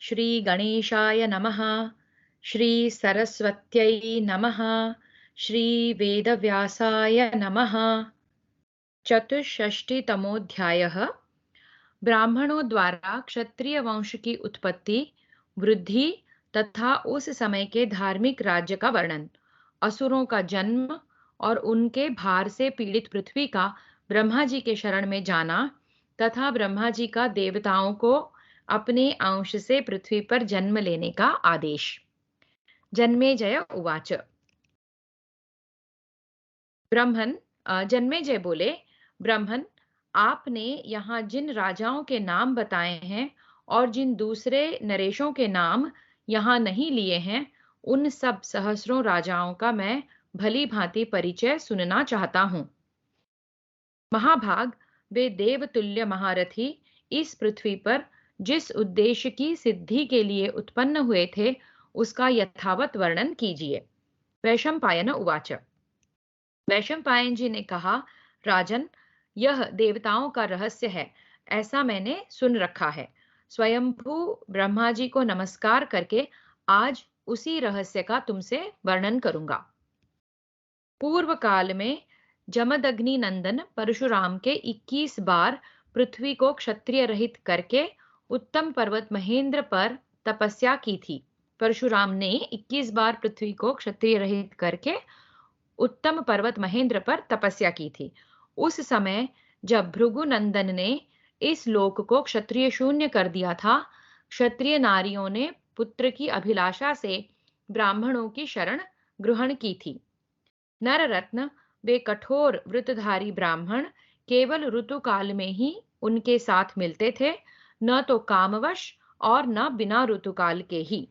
श्री गणेशाय नमः। श्री सरस्वत्यै नमः। श्री वेदव्यासाय नमः। चतुष्षष्टितमोऽध्यायः। ब्राह्मणों द्वारा क्षत्रिय वंश की उत्पत्ति, वृद्धि तथा उस समय के धार्मिक राज्य का वर्णन। असुरों का जन्म और उनके भार से पीड़ित पृथ्वी का ब्रह्मा जी के शरण में जाना तथा ब्रह्मा जी का देवताओं को अपने अंश से पृथ्वी पर जन्म लेने का आदेश। जन्मेजय उवाच। जन्मेजय बोले, ब्रह्मन, आपने यहाँ जिन राजाओं के नाम बताए हैं और जिन दूसरे नरेशों के नाम यहाँ नहीं लिए हैं, उन सब सहस्रों राजाओं का मैं भली भांति परिचय सुनना चाहता हूँ। महाभाग, वे देवतुल्य महारथी इस पृथ्वी पर जिस उद्देश्य की सिद्धि के लिए उत्पन्न हुए थे, उसका यथावत वर्णन कीजिए। वैशंपायन उवाच। वैशंपायन जी ने कहा, राजन, यह देवताओं का रहस्य है, ऐसा मैंने सुन रखा है। स्वयंभू ब्रह्मा जी को नमस्कार करके आज उसी रहस्य का तुमसे वर्णन करूंगा। पूर्व काल में जमदग्नि नंदन परशुराम के 21 बार पृथ्वी को क्षत्रिय रहित करके उत्तम पर्वत महेंद्र पर तपस्या की थी। परशुराम ने 21 बार पृथ्वी को क्षत्रिय रहित करके उत्तम पर्वत महेंद्र पर तपस्या की थी। उस समय जब भृगु नंदन ने इस लोक को क्षत्रिय शून्य कर दिया था, क्षत्रिय नारियों ने पुत्र की अभिलाषा से ब्राह्मणों की शरण ग्रहण की थी। नररत्न, वे कठोर व्रतधारी ब्राह्मण केवल ऋतुकाल में ही उनके साथ मिलते थे, न तो कामवश और न बिना ऋतुकाल के ही।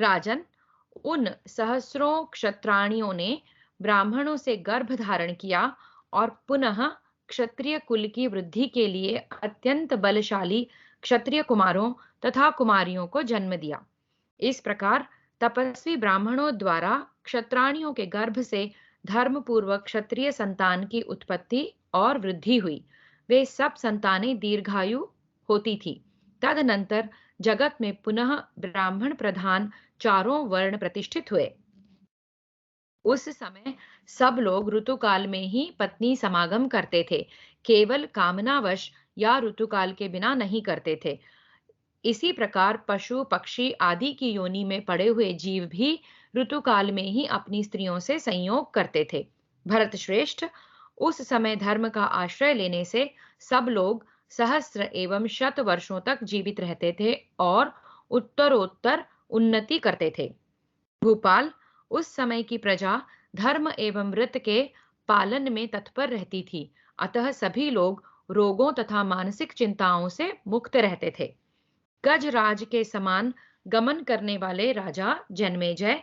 राजन, उन सहस्रों क्षत्राणियों ने ब्राह्मणों से गर्भ धारण किया और पुनः क्षत्रिय कुल की वृद्धि के लिए अत्यंत बलशाली क्षत्रिय कुमारों तथा कुमारियों को जन्म दिया। इस प्रकार तपस्वी ब्राह्मणों द्वारा क्षत्राणियों के गर्भ से धर्मपूर्वक क्षत्रिय संतान की उत्पत्ति और वृद्धि हुई। वे सब संतानें दीर्घायु होती थी। तदनंतर जगत में पुनः ब्राह्मण प्रधान चारों वर्ण प्रतिष्ठित हुए। उस समय सब लोग ऋतुकाल में ही पत्नी समागम करते थे, केवल कामनावश या ऋतुकाल के बिना नहीं करते थे। इसी प्रकार पशु पक्षी आदि की योनि में पड़े हुए जीव भी ऋतुकाल में ही अपनी स्त्रियों से संयोग करते थे। भरत श्रेष्ठ, उस समय धर्म का आश्रय लेने से सब लोग सहस्त्र एवं शत वर्षों तक जीवित रहते थे और उत्तरोत्तर उन्नति करते थे। भूपाल, उस समय की प्रजा धर्म एवं व्रत के पालन में तत्पर रहती थी, अतः सभी लोग रोगों तथा मानसिक चिंताओं से मुक्त रहते थे। गजराज के समान गमन करने वाले राजा जन्मेजय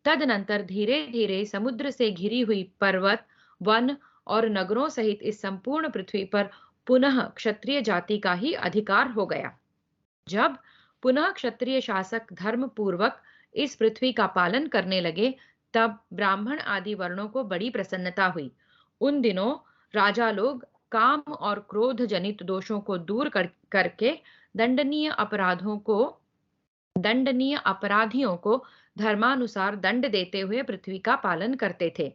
तदनंतर धीरे धीरे समुद्र से घिरी हुई पर्वत, वन और नगरों सहित इस संपूर्ण पृथ्वी पर पुनः क्षत्रिय जाति का ही अधिकार हो गया। जब पुनः क्षत्रिय शासक धर्म पूर्वक इस पृथ्वी का पालन करने लगे, तब ब्राह्मण आदि वर्णों को बड़ी प्रसन्नता हुई। उन दिनों राजा लोग काम और क्रोध जनित दोषों को दूर करके दंडनीय अपराधियों को धर्मानुसार दंड देते हुए पृथ्वी का पालन करते थे।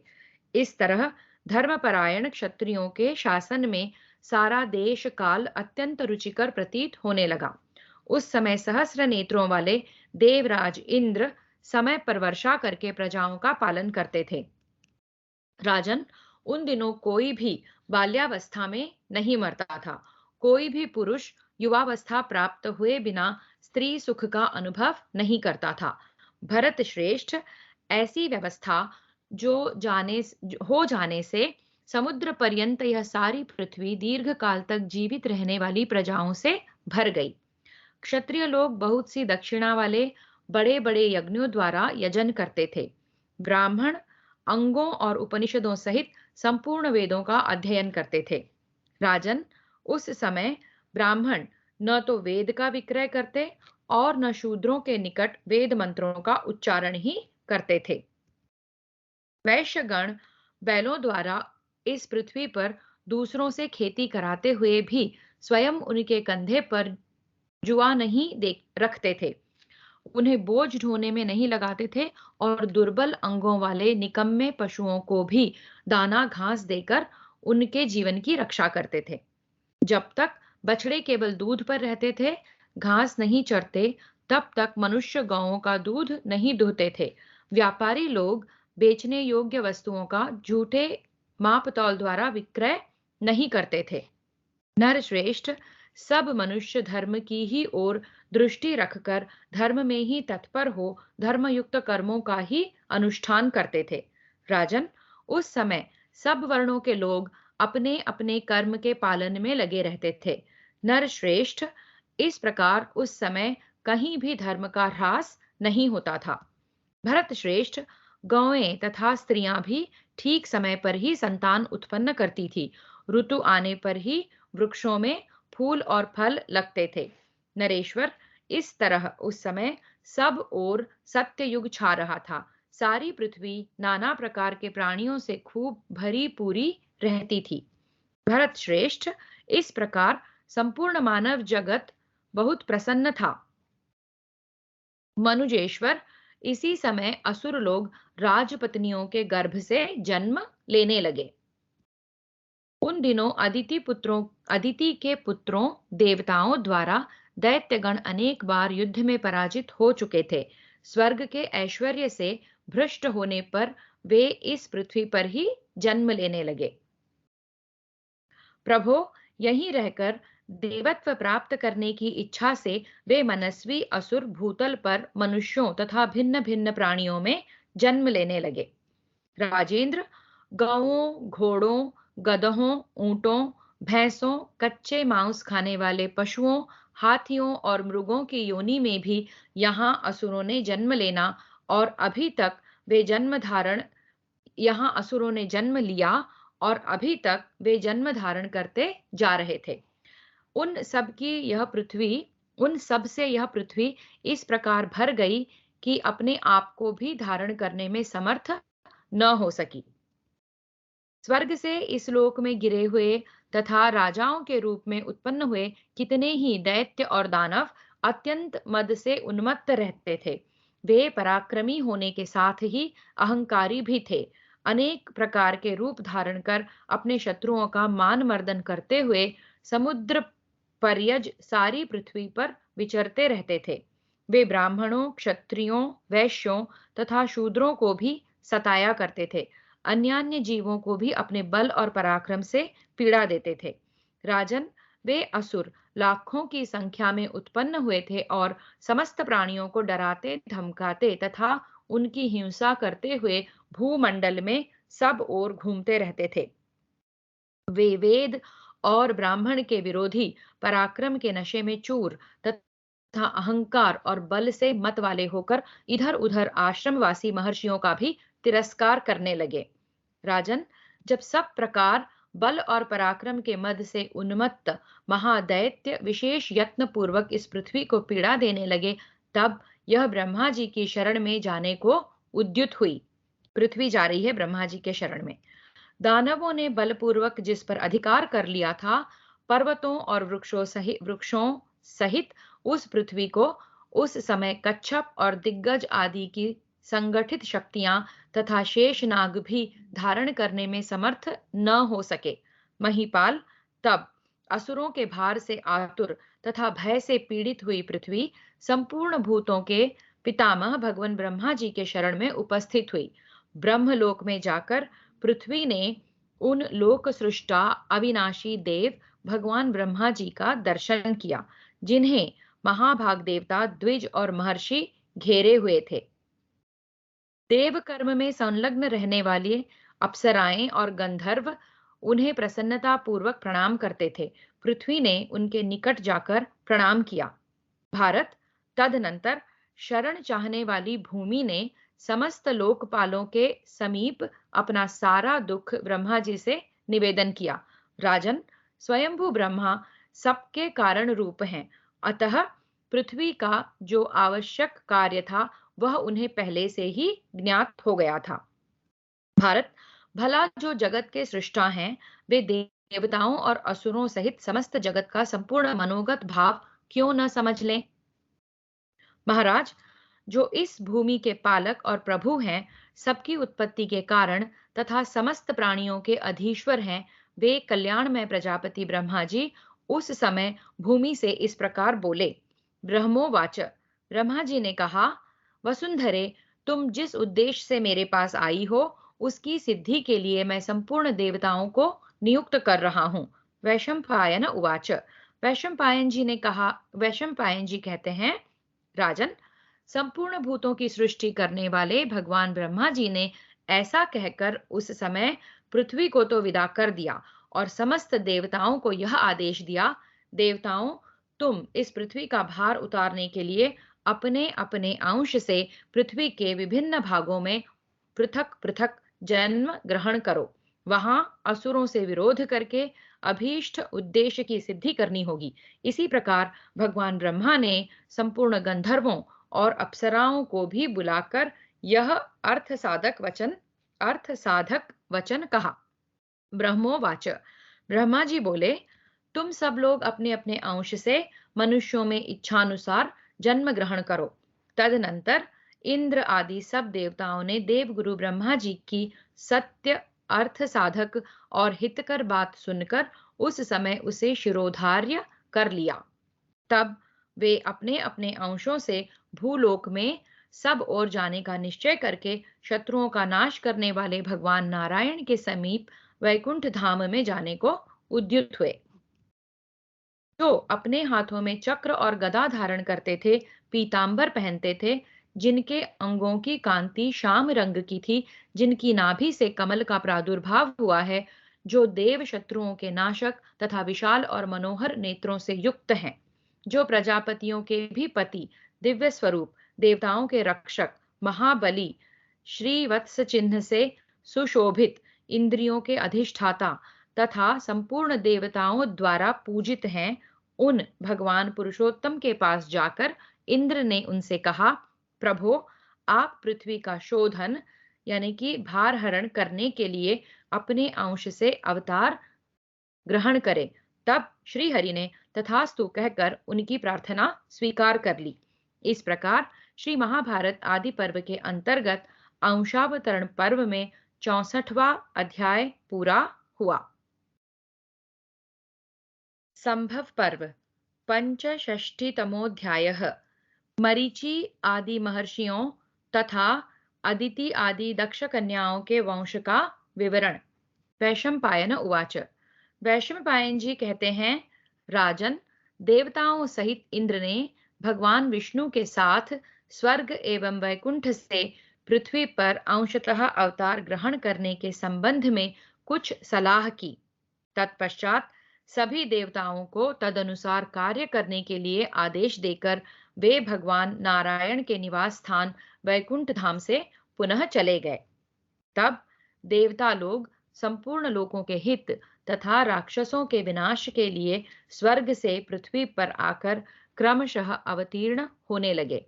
इस तरह धर्मपरायण क्षत्रियों के शासन में सारा देश काल अत्यंत रुचिकर प्रतीत होने लगा। उस समय सहस्र नेत्रों वाले देवराज इंद्र समय पर वर्षा करके प्रजाओं का पालन करते थे। राजन, उन दिनों कोई भी बाल्यावस्था में नहीं मरता था। कोई भी पुरुष युवावस्था प्राप्त हुए बिना स्त्री सुख का अनुभव नहीं करता था। भरत श्रेष्ठ, ऐसी व्यवस्था हो जाने से समुद्र पर्यंत यह सारी पृथ्वी दीर्घ काल तक जीवित रहने वाली प्रजाओं से भर गई। क्षत्रिय लोग बहुत सी दक्षिणा वाले बड़े बड़े यज्ञों द्वारा यजन करते थे। ब्राह्मण अंगों और उपनिषदों सहित संपूर्ण वेदों का अध्ययन करते थे। राजन, उस समय ब्राह्मण न तो वेद का विक्रय करते और न शूद्रों के निकट वेद मंत्रों का उच्चारण ही करते थे। वैश्यगण बैलों द्वारा इस पृथ्वी पर दूसरों से खेती कराते हुए भी स्वयं उनके कंधे पर जुआ नहीं देख रखते थे, उन्हें बोझ ढोने में नहीं लगाते थे और दुर्बल अंगों वाले निकम्मे पशुओं को भी दाना घास देकर उनके जीवन की रक्षा करते थे। जब तक बछड़े केवल दूध पर रहते थे, घास नहीं चरते, तब तक मनुष्य गौओं का दूध नहीं दुहते थे। व्यापारी लोग बेचने योग्य वस्तुओं का झूठे मापतौल द्वारा विक्रय नहीं करते थे। नरश्रेष्ठ सब मनुष्य धर्म की ही ओर दृष्टि रखकर धर्म में ही तत्पर हो धर्मयुक्त कर्मों का ही अनुष्ठान करते थे। राजन, उस समय सब वर्णों के लोग अपने अपने कर्म के पालन में लगे रहते थे। नरश्रेष्ठ, इस प्रकार उस समय कहीं भी धर्म का ह्रास नहीं होता था। भरत श्रेष्ठ, गौएं तथा स्त्रियां भी ठीक समय पर ही संतान उत्पन्न करती थी। ऋतु आने पर ही वृक्षों में फूल और फल लगते थे। नरेश्वर, इस तरह उस समय सब ओर सत्य युग छा रहा था। सारी पृथ्वी नाना प्रकार के प्राणियों से खूब भरी पूरी रहती थी। भरत श्रेष्ठ, इस प्रकार संपूर्ण मानव जगत बहुत प्रसन्न था। मनुजेश्वर, इसी समय असुर लोग राजपत्नियों के गर्भ से जन्म लेने लगे। उन दिनों अदिति के पुत्रों देवताओं द्वारा दैत्यगण अनेक बार युद्ध में पराजित हो चुके थे। स्वर्ग के ऐश्वर्य से भ्रष्ट होने पर वे इस पृथ्वी पर ही जन्म लेने लगे। प्रभो, यहीं रहकर देवत्व प्राप्त करने की इच्छा से वे मनस्वी असुर भूतल पर मनुष्यों तथा भिन्न भिन्न प्राणियों में जन्म लेने लगे। राजेंद्र, गौओं, घोड़ों, गधों, ऊंटों, भैंसों, कच्चे मांस खाने वाले पशुओं, हाथियों और मृगों की योनि में भी यहाँ असुरों ने जन्म लेना और अभी तक वे जन्म धारण यहाँ असुरों ने जन्म लिया और अभी तक वे जन्म धारण करते जा रहे थे। उन सब से यह पृथ्वी इस प्रकार भर गई कि अपने आप को भी धारण करने में समर्थ न हो सकी। स्वर्ग से इस लोक में गिरे हुए तथा राजाओं के रूप में उत्पन्न हुए कितने ही दैत्य और दानव अत्यंत मद से उन्मत्त रहते थे। वे पराक्रमी होने के साथ ही अहंकारी भी थे। अनेक प्रकार के रूप धारण कर अपने शत्रुओं का मान मर्दन करते हुए समुद्र पर्यज सारी पृथ्वी पर विचरते रहते थे। वे ब्राह्मणों, क्षत्रियों, वैश्यों तथा शूद्रों को भी सताया करते थे। अन्यान्य जीवों को भी अपने बल और पराक्रम से पीड़ा देते थे। राजन, वे असुर लाखों की संख्या में उत्पन्न हुए थे और समस्त प्राणियों को डराते धमकाते तथा उनकी हिंसा करते हुए भूमंडल में सब ओर घूमते रहते थे। वे वेद और ब्राह्मण के विरोधी, पराक्रम के नशे में चूर तथा अहंकार और बल से मत वाले होकर इधर उधर आश्रमवासी महर्षियों का भी तिरस्कार करने लगे। राजन, जब सब प्रकार बल और पराक्रम के मद से उन्मत्त महादैत्य विशेष यत्न पूर्वक इस पृथ्वी को पीड़ा देने लगे, तब यह ब्रह्मा जी की शरण में जाने को उद्युत हुई। पृथ्वी जा रही है ब्रह्मा जी के शरण में। दानवों ने बलपूर्वक जिस पर अधिकार कर लिया था, पर्वतों और वृक्षों सहित उस पृथ्वी को उस समय कच्छप और दिग्गज आदि की संगठित शक्तियां तथा शेषनाग भी धारण करने में समर्थ न हो सके। महिपाल, तब असुरों के भार से आतुर तथा भय से पीड़ित हुई पृथ्वी संपूर्ण भूतों के पितामह भगवान ब्रह्मा जी के शरण में उपस्थित हुई। ब्रह्मलोक में जाकर पृथ्वी ने उन लोक सृष्टा अविनाशी देव भगवान ब्रह्मा जी का दर्शन किया, जिन्हें महाभाग देवता द्विज और महर्षि घेरे हुए थे। देव कर्म में संलग्न रहने वाले अप्सराएं और गंधर्व उन्हें प्रसन्नता पूर्वक प्रणाम करते थे। पृथ्वी ने उनके निकट जाकर प्रणाम किया। भारत, तदनंतर शरण चाहने वाली भूमि ने समस्त लोकपालों के समीप अपना सारा दुख ब्रह्मा जी से निवेदन किया। राजन, स्वयंभू ब्रह्मा सबके कारण रूप हैं, अतः पृथ्वी का जो आवश्यक कार्य था वह उन्हें पहले से ही ज्ञात हो गया था। भारत, भला जो जगत के सृष्टा हैं, वे देवताओं और असुरों सहित समस्त जगत का संपूर्ण मनोगत भाव क्यों न समझ लें? महाराज, जो इस भूमि के पालक और प्रभु हैं, सबकी उत्पत्ति के कारण तथा समस्त प्राणियों के अधीश्वर हैं, वे कल्याणमय प्रजापति ब्रह्मा जी उस समय भूमि से इस प्रकार बोले। ब्रह्मोवाच, ब्रह्मा जी ने कहा, वसुंधरे, तुम जिस उद्देश्य से मेरे पास आई हो, उसकी सिद्धि के लिए मैं संपूर्ण देवताओं को नियुक्त कर रहा हूँ। वैशंपायन उवाच, वैशंपायन जी ने कहा, वैशंपायन जी कहते हैं, राजन, संपूर्ण भूतों की सृष्टि करने वाले भगवान ब्रह्मा जी ने ऐसा कहकर उस समय पृथ्वी को तो विदा कर दिया और समस्त देवताओं को यह आदेश दिया, देवताओं, तुम इस पृथ्वी का भार उतारने के लिए अपने अपने अंश से पृथ्वी के विभिन्न भागों में पृथक पृथक जन्म ग्रहण करो। वहां असुरों से विरोध करके अभीष्ट उद्देश्य की सिद्धि करनी होगी। इसी प्रकार भगवान ब्रह्मा ने संपूर्ण गंधर्वों और अप्सराओं को भी बुलाकर यह अर्थ साधक वचन कहा। ब्रह्मोवाच, ब्रह्मा जी बोले, तुम सब लोग अपने अपने अंश से मनुष्यों में इच्छानुसार जन्म ग्रहण करो। तदनंतर इंद्र आदि सब देवताओं ने देवगुरु ब्रह्मा जी की सत्य, अर्थ साधक और हितकर बात सुनकर उस समय उसे शिरोधार्य कर लिया। तब वे अपने अपने अंशों से भूलोक में सब ओर जाने का निश्चय करके शत्रुओं का नाश करने वाले भगवान नारायण के समीप वैकुंठ धाम में जाने को उद्युत हुए। जो अपने हाथों में चक्र और गदा धारण करते थे, पीतांबर पहनते थे, जिनके अंगों की कांति श्याम रंग की थी, जिनकी नाभि से कमल का प्रादुर्भाव हुआ है, जो देव शत्रुओं के नाशक तथा विशाल और मनोहर नेत्रों से युक्त हैं, जो प्रजापतियों के भी पति, दिव्य स्वरूप, देवताओं के रक्षक, महाबली, श्रीवत्स चिन्ह से सुशोभित, इंद्रियों के अधिष्ठाता तथा संपूर्ण देवताओं द्वारा पूजित हैं, उन भगवान पुरुषोत्तम के पास जाकर इंद्र ने उनसे कहा, प्रभो, आप पृथ्वी का शोधन यानी कि भार हरण करने के लिए अपने अंश से अवतार ग्रहण करें। तब श्री हरि ने तथास्तु कहकर उनकी प्रार्थना स्वीकार कर ली। इस प्रकार श्री महाभारत आदि पर्व के अंतर्गत अंशावतरण पर्व में 64वां अध्याय पूरा हुआ। संभव पर्व पंचषष्टितमोऽध्यायः। मरीचि आदि महर्षियों तथा अदिति आदि दक्ष कन्याओं के वंश का विवरण। वैशंपायन उवाच, वैशंपायन जी कहते हैं, राजन, देवताओं सहित इंद्र ने भगवान विष्णु के साथ स्वर्ग एवं वैकुंठ से पृथ्वी पर अंशतः अवतार ग्रहण करने के संबंध में कुछ सलाह की। तत्पश्चात सभी देवताओं को तदनुसार कार्य करने के लिए आदेश देकर वे भगवान नारायण के निवास स्थान वैकुंठ धाम से पुनः चले गए। तब देवता लोग संपूर्ण लोकों के हित तथा राक्षसों के विनाश के लिए स्वर्ग से पृथ्वी पर आकर क्रमशः अवतीर्ण होने लगे।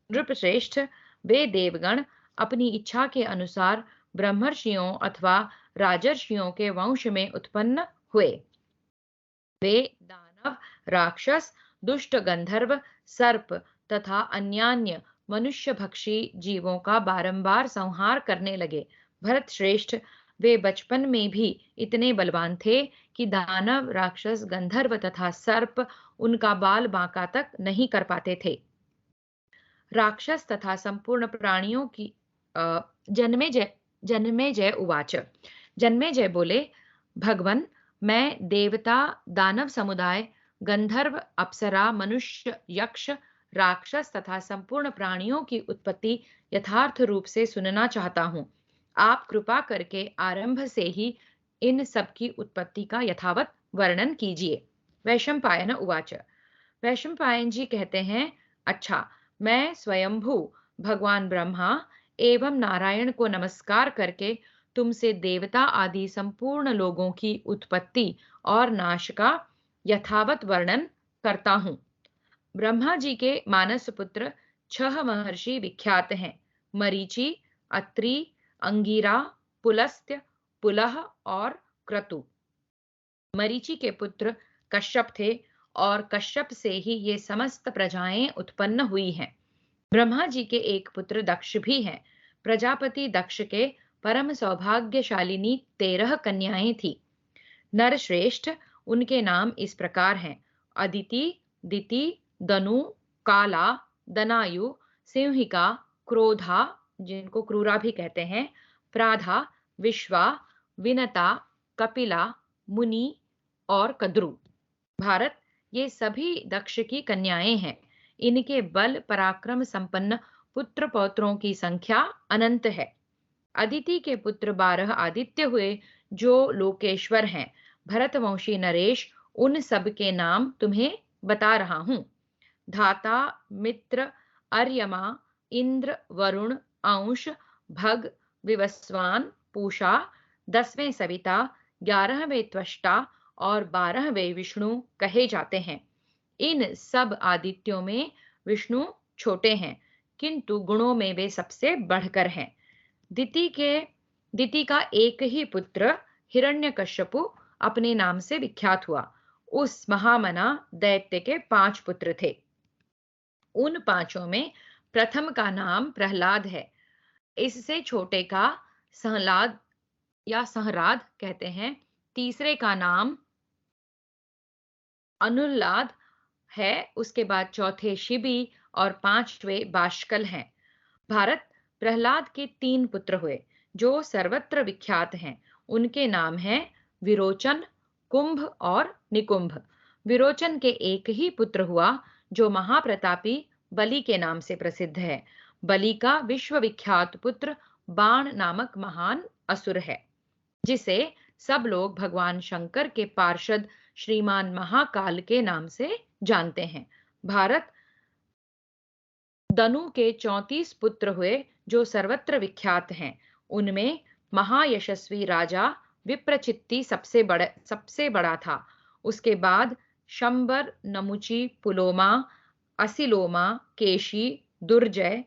नृपश्रेष्ठ, वे देवगण अपनी इच्छा के अनुसार ब्रह्मर्षियों अथवा राजर्षियों के वंश में उत्पन्न हुए। वे दानव, राक्षस, दुष्ट गंधर्व, सर्प तथा अन्यान्य मनुष्यभक्षी जीवों का बारंबार संहार करने लगे। भरत श्रेष्ठ, वे बचपन में भी इतने बलवान थे कि दानव, राक्षस, गंधर्व तथा सर्प उनका बाल बांका तक नहीं कर पाते थे। राक्षस तथा संपूर्ण प्राणियों की जन्मेजय उवाच, जन्मेजय बोले, भगवन, मैं देवता, दानव समुदाय, गंधर्व, अप्सरा, मनुष्य, यक्ष, राक्षस तथा संपूर्ण प्राणियों की उत्पत्ति यथार्थ रूप से सुनना चाहता हूँ। आप कृपा करके आरंभ से ही इन सब की उत्पत्ति का यथावत वर्णन कीजिए। वैशंपायन उवाच, वैशंपायन जी कहते हैं, अच्छा, मैं स्वयंभू भगवान ब्रह्मा एवं नारायण को नमस्कार करके तुमसे देवता आदि संपूर्ण लोगों की उत्पत्ति और नाश का यथावत वर्णन करता हूँ। ब्रह्मा जी के मानस पुत्र 6 महर्षि विख्यात हैं, मरीचि, अत्रि, अंगिरा, पुलस्त्य, पुलह और क्रतु। मरीचि के पुत्र कश्यप थे और कश्यप से ही ये समस्त प्रजाएं उत्पन्न हुई हैं। ब्रह्मा जी के एक पुत्र दक्ष भी हैं। प्रजापति दक्ष के परम सौभाग्यशालिनी 13 कन्याएं थी। नरश्रेष्ठ उनके नाम इस प्रकार हैं: अदिति, दिति, दनु, काला, दनायु, सिंहिका, क्रोधा, जिनको क्रूरा भी कहते हैं, प्राधा, विश्वा, विनता, कपिला, मुनि और कद्रु। भारत, ये सभी दक्ष की कन्याएं हैं। इनके बल पराक्रम संपन्न पुत्र पौत्रों की संख्या अनंत है। अदिति के पुत्र 12 आदित्य हुए, जो लोकेश्वर हैं। भरतवंशी नरेश उन सब के नाम तुम्हें बता रहा हूं: धाता, मित्र, अर्यमा, इंद्र, वरुण, अंश, भग, विवस्वान, पूषा, 10वें सविता, 11वें त्वष्टा और 12वें विष्णु कहे जाते हैं। इन सब आदित्यों में विष्णु छोटे हैं, किंतु गुणों में वे सबसे बढ़कर हैं। दिति का एक ही पुत्र हिरण्यकश्यपु अपने नाम से विख्यात हुआ। उस महामना दैत्य के 5 पुत्र थे। उन पांचों में प्रथम का नाम प्रहलाद है। इससे छोटे का सहलाद या सहराद कहते हैं। तीसरे का नाम अनुल्लाद है। उसके बाद चौथे शिबी और 5वें बाष्कल हैं। भारत, प्रहलाद के 3 पुत्र हुए, जो सर्वत्र विख्यात हैं। उनके नाम हैं विरोचन, कुंभ और निकुंभ। विरोचन के एक ही पुत्र हुआ, जो महाप्रतापी बलि के नाम से प्रसिद्ध है। बलि का विश्वविख्यात पुत्र बाण नामक महान असुर है, जिसे सब लोग भगवान शंकर के पार्षद श्रीमान महाकाल के नाम से जानते हैं। भारत, दनु के 34 पुत्र हुए, जो सर्वत्र विख्यात हैं। उनमें महायशस्वी राजा विप्रचित्ति सबसे बड़ा था। उसके बाद शंबर, नमुची, पुलोमा, असिलोमा, केशी, दुर्जय,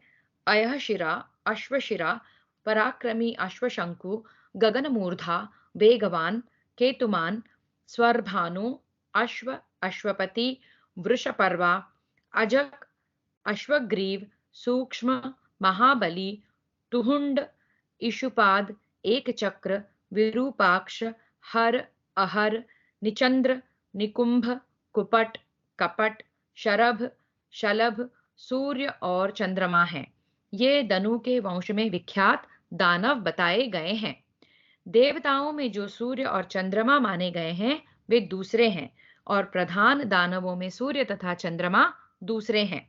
अयहशिरा, अश्वशिरा, पराक्रमी अश्वशंकु, गगनमूर्धा, वेगवान, केतुमान, स्वरभानु, अश्व, अश्वपति, वृषपर्वा, अजक, अश्वग्रीव, सूक्ष्म, महाबली, तुहुंड, इशुपाद, एकचक्र, विरूपाक्ष, हर, अहर, निचंद्र, निकुंभ, कुपट, कपट, शरभ, शलभ, सूर्य और चंद्रमा हैं। ये दनु के वंश में विख्यात दानव बताए गए हैं। देवताओं में जो सूर्य और चंद्रमा माने गए हैं, वे दूसरे हैं, और प्रधान दानवों में सूर्य तथा चंद्रमा दूसरे हैं।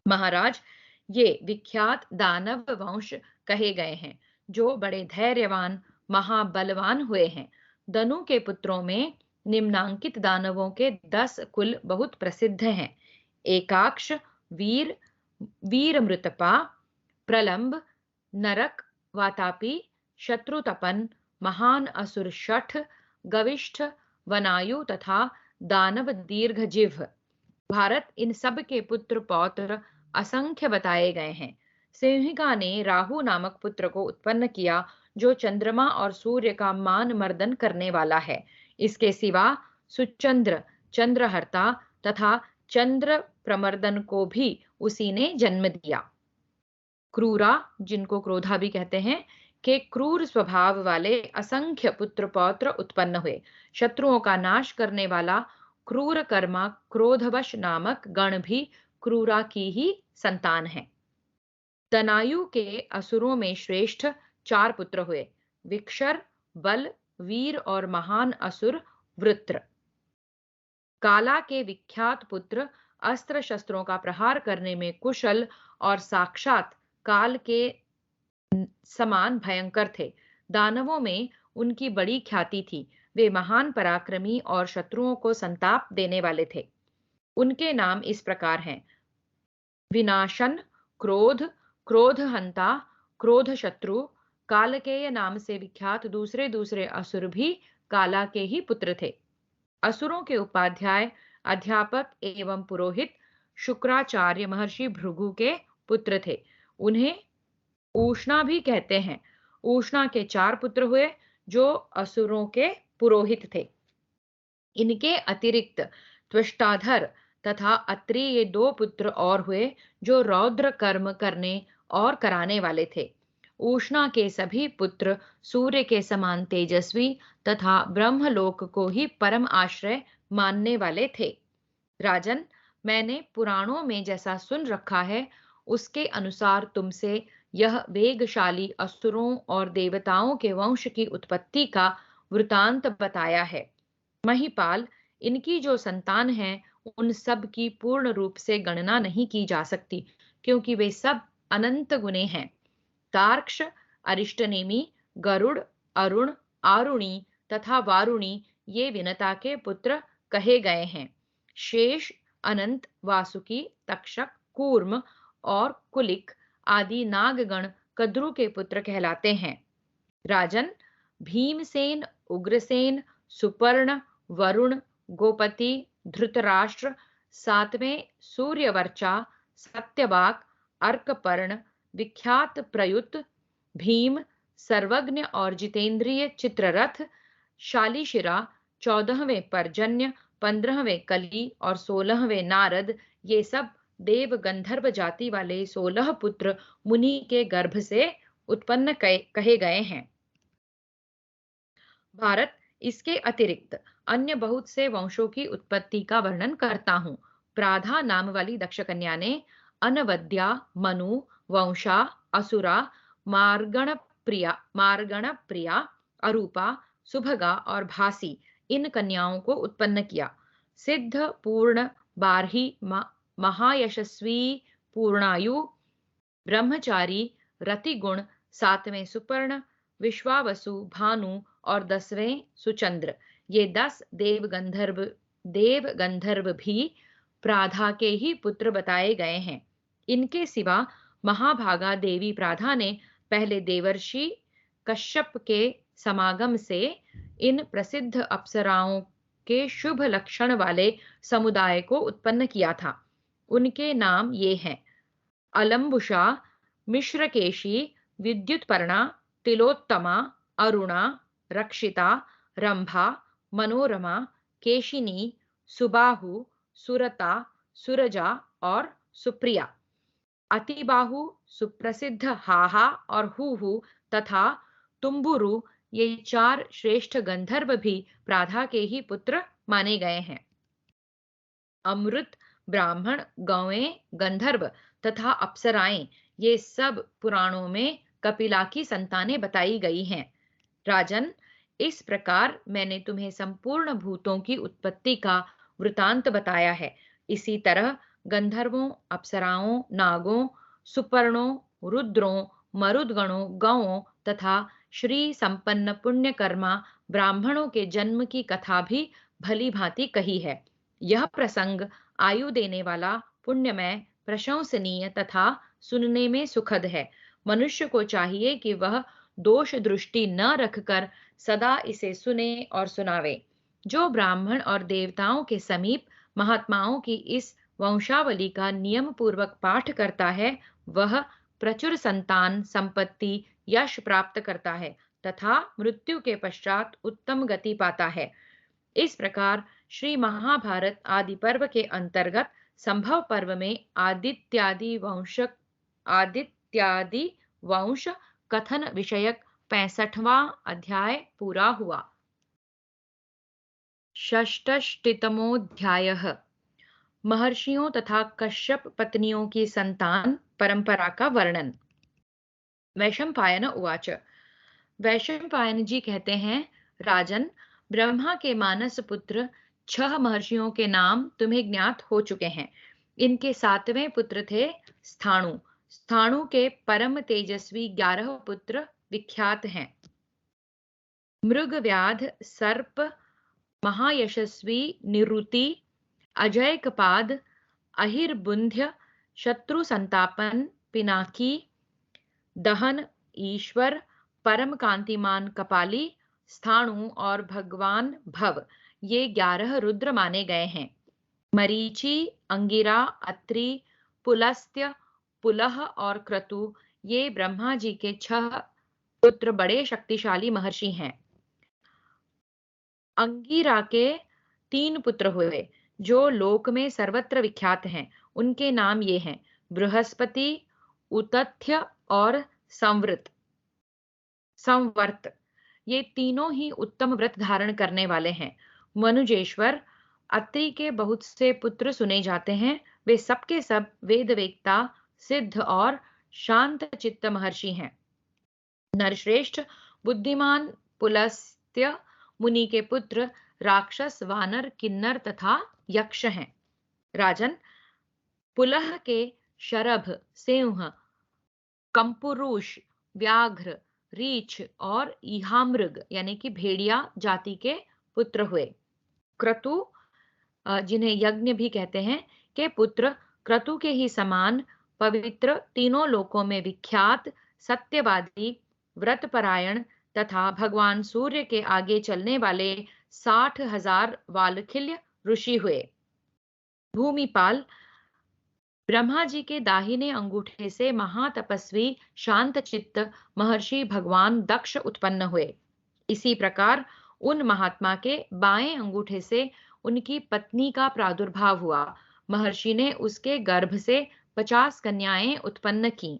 महाराज, ये विख्यात दानव वंश कहे गए हैं, जो बड़े धैर्यवान महाबलवान हुए हैं। दनु के पुत्रों में निम्नांकित दानवों के 10 कुल बहुत प्रसिद्ध हैं: एकाक्ष, वीर, वीरमृतपा, प्रलंब, नरक, वातापी, शत्रुतपन, महान असुर शठ, गविष्ठ, वनायु तथा दानव दीर्घजिह्व। भारत, इन सब के पुत्र पौत्र असंख्य बताए गए हैं। सिंहिका ने राहु नामक पुत्र को उत्पन्न किया, जो चंद्रमा और सूर्य का मान मर्दन करने वाला है। इसके सिवा सुचंद्र, चंद्रहर्ता तथा चंद्र प्रमर्दन को भी उसी ने जन्म दिया। क्रूरा, जिनको क्रोधा भी कहते हैं, के क्रूर स्वभाव वाले असंख्य पुत्र पौत्र उत्पन्न हुए। शत्रुओं का नाश करने वाला क्रूर कर्मा क्रोधवश नामक गण भी क्रूरा की ही संतान है। दनायु के असुरों में श्रेष्ठ 4 पुत्र हुए: विक्षर, बल, वीर और महान असुर वृत्र। काला के विख्यात पुत्र अस्त्र शस्त्रों का प्रहार करने में कुशल और साक्षात काल के समान भयंकर थे। दानवों में उनकी बड़ी ख्याति थी। वे महान पराक्रमी और शत्रुओं को संताप देने वाले थे। उनके नाम इस प्रकार हैं: विनाशन, क्रोध, क्रोधहंता, क्रोध शत्रु। कालकेय नाम से विख्यात दूसरे दूसरे असुर भी काला के ही पुत्र थे। असुरों के उपाध्याय, अध्यापक एवं पुरोहित शुक्राचार्य महर्षि भृगु के पुत्र थे। उन्हें ऊष्णा भी कहते हैं। ऊष्णा के 4 पुत्र हुए, जो असुरों के पुरोहित थे। इनके अतिरिक्त त्वष्टाधर तथा अत्रि ये दो पुत्र और हुए जो रौद्र कर्म करने और कराने वाले थे। उष्णा के सभी पुत्र सूर्य के समान तेजस्वी तथा ब्रह्मलोक को ही परम आश्रय मानने वाले थे। राजन, मैंने पुराणों में जैसा सुन रखा है उसके अनुसार तुमसे यह वेगशाली असुरों और देवताओं के वंश की उत्पत्ति का वृतांत बताया है। महिपाल, इनकी जो संतान है उन सब की पूर्ण रूप से गणना नहीं की जा सकती, क्योंकि वे सब अनंत गुणे हैं। तार्क्ष, अरिष्टनेमि, गरुड़, अरुण, आरुणि तथा वारुणी ये विनता के पुत्र कहे गए हैं। शेष, अनंत, वासुकी, तक्षक, कूर्म और कुलिक आदि नागगण कद्रु के पुत्र कहलाते हैं। राजन, भीमसेन, उग्रसेन, सुपर्ण, वरुण, गोपति, धृतराष्ट्र, सातवें सूर्यवर्चा, सत्यवाक, अर्कपर्ण, विख्यात प्रयुक्त, भीम, सर्वज्ञ और जितेंद्रिय चित्ररथ, शालिशिरा, 14वें पर्जन्य, 15वें कली और 16वें नारद ये सब देव गंधर्व जाति वाले 16 पुत्र मुनि के गर्भ से उत्पन्न कहे गए हैं। भारत, इसके अतिरिक्त अन्य बहुत से वंशों की उत्पत्ति का वर्णन करता हूँ। प्राधा नाम वाली दक्ष कन्या ने अनवद्या, मनु, वंशा, असुरा, मार्गण प्रिया, अरूपा, सुभगा और भासी इन कन्याओं को उत्पन्न किया। सिद्ध, पूर्ण, बारही, महायशस्वी, पूर्णायु, ब्रह्मचारी, रतिगुण, सातवें सुपर्ण, विश्वावसु, भानु और 10वें सुचंद्र ये 10 देव गंधर्व भी प्राधा के ही पुत्र बताए गए हैं। इनके सिवा महाभागा देवी प्राधा ने पहले देवर्षि कश्यप के समागम से इन प्रसिद्ध अप्सराओं के शुभ लक्षण वाले समुदाय को उत्पन्न किया था। उनके नाम ये हैं: अलम्बुषा, मिश्रकेशी, विद्युत्पर्णा, तिलोत्तमा, अरुणा, रक्षिता, रंभा, मनोरमा, केशिनी, सुबाहु, सुरता, सुरजा और सुप्रिया। अतिबाहु, सुप्रसिद्ध हाहा और हुहु तथा तुम्बुरु ये 4 श्रेष्ठ गंधर्व भी प्राधा के ही पुत्र माने गए हैं। अमृत, ब्राह्मण, गौएं, गंधर्व तथा अप्सराएं ये सब पुराणों में कपिला की संतानें बताई गई हैं। राजन, इस प्रकार मैंने तुम्हें संपूर्ण भूतों की उत्पत्ति का वृतांत बताया है। इसी तरह गंधर्वों, अप्सराओं, नागों, सुपर्णों, रुद्रों, मरुदगणों, गौओं तथा श्री संपन्न पुण्यकर्मा ब्राह्मणों के जन्म की कथा भी भली भांति कही है। यह प्रसंग आयु देने वाला, पुण्यमय, प्रशंसनीय तथा सुनने में सुखद है। मनुष्य को चाहिए कि वह दोष दृष्टि न रखकर सदा इसे सुने और सुनावे। जो ब्राह्मण और देवताओं के समीप महात्माओं की इस वंशावली का नियम पूर्वक पाठ करता है, वह प्रचुर संतान, संपत्ति, यश प्राप्त करता है तथा मृत्यु के पश्चात उत्तम गति पाता है। इस प्रकार श्री महाभारत आदि पर्व के अंतर्गत संभव पर्व में आदित्यादि वंश कथन विषयक 65वां अध्याय पूरा हुआ। षष्ठष्टितमोऽध्यायः महर्षियों तथा कश्यप पत्नियों की संतान परंपरा का वर्णन। वैशंपायन उवाच। वैशंपायन जी कहते हैं, राजन, ब्रह्मा के मानस पुत्र 6 महर्षियों के नाम तुम्हें ज्ञात हो चुके हैं। इनके 7वें पुत्र थे स्थाणु। स्थाणु के परम तेजस्वी 11 पुत्र विख्यात हैं: मृगव्याध, सर्प, महायशस्वी, निरुति, अजयकपाद, अहिर्बुंध्य, शत्रु संतापन, पिनाकी, दहन, ईश्वर, परम कांतिमान कपाली, स्थाणु और भगवान भव ये 11 रुद्र माने गए हैं। मरीचि, अंगिरा, अत्रि, पुलस्त्य, पुलह और क्रतु ये ब्रह्मा जी के 6 पुत्र बड़े शक्तिशाली महर्षि हैं। अंगिरा के 3 पुत्र हुए, जो लोक में सर्वत्र विख्यात हैं। उनके नाम ये हैं: बृहस्पति, उतथ्य और संवृत संवर्त। ये तीनों ही उत्तम व्रत धारण करने वाले हैं। मनुजेश्वर, अत्रि के बहुत से पुत्र सुने जाते हैं। वे सबके सब वेदवेत्ता, सिद्ध और शांत चित्त महर्षि हैं। नरश्रेष्ठ, बुद्धिमान पुलस्त्य मुनि के पुत्र राक्षस, वानर, किन्नर तथा यक्ष हैं। राजन, पुलह के शरभ, सिंह, कंपुरुष, व्याघ्र, रीछ और ईहामृग यानी कि भेड़िया जाति के पुत्र हुए। क्रतु, जिन्हें यज्ञ भी कहते हैं, के पुत्र क्रतु के ही समान पवित्र, तीनों लोकों में विख्यात, सत्यवादी, व्रतपरायण तथा भगवान सूर्य के आगे चलने वाले 60,000 वालखिल्य ऋषि हुए। भूमिपाल, ब्रह्मा जी के दाहिने अंगूठे से महातपस्वी शांत चित्त महर्षि भगवान दक्ष उत्पन्न हुए। इसी प्रकार उन महात्मा के बाएं अंगूठे से उनकी पत्नी का प्रादुर्भाव हुआ। महर्षि ने उसके गर्भ से 50 कन्याएं उत्पन्न की।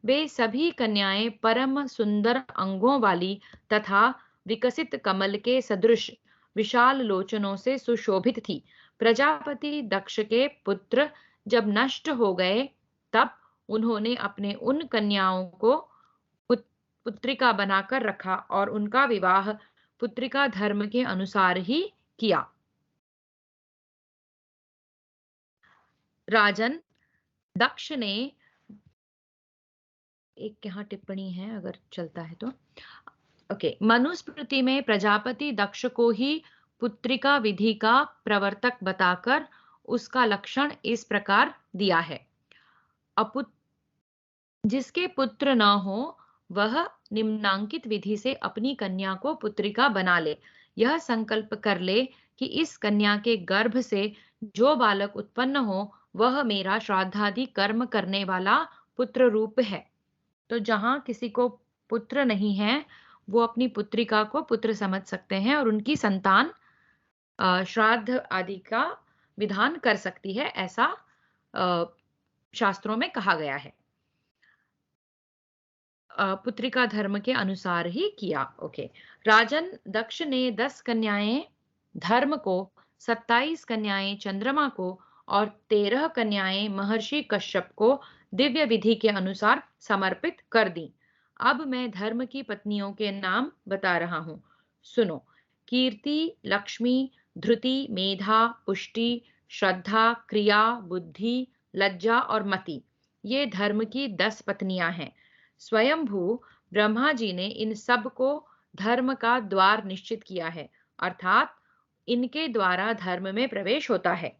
वे सभी कन्याएं परम सुंदर अंगों वाली तथा विकसित कमल के सदृश विशाल लोचनों से सुशोभित थी। प्रजापति दक्ष के पुत्र जब नष्ट हो गए, तब उन्होंने अपने उन कन्याओं को पुत्रिका बनाकर रखा और उनका विवाह पुत्रिका धर्म के अनुसार ही किया। राजन, दक्ष ने एक यहाँ टिप्पणी है, अगर चलता है तो ओके। मनुस्मृति में प्रजापति दक्ष को ही पुत्रिका विधि का प्रवर्तक बताकर उसका लक्षण इस प्रकार दिया है: जिसके पुत्र न हो वह निम्नांकित विधि से अपनी कन्या को पुत्रिका बना ले। यह संकल्प कर ले कि इस कन्या के गर्भ से जो बालक उत्पन्न हो वह मेरा श्राद्धादि कर्म करने वाला पुत्र रूप है। तो जहां किसी को पुत्र नहीं है, वो अपनी पुत्रिका को पुत्र समझ सकते हैं और उनकी संतान श्राद्ध आदि का विधान कर सकती है, ऐसा शास्त्रों में कहा गया है। पुत्रिका धर्म के अनुसार ही किया। ओके। राजन, दक्ष ने 10 कन्याएं धर्म को, 27 कन्याएं चंद्रमा को और 13 कन्याएं महर्षि कश्यप को दिव्य विधि के अनुसार समर्पित कर दी। अब मैं धर्म की पत्नियों के नाम बता रहा हूं, सुनो। कीर्ति, लक्ष्मी, धृति, मेधा, पुष्टि, श्रद्धा, क्रिया, बुद्धि, लज्जा और मति, ये धर्म की 10 पत्नियां हैं। स्वयंभू ब्रह्मा जी ने इन सब को धर्म का द्वार निश्चित किया है, अर्थात इनके द्वारा धर्म में प्रवेश होता है।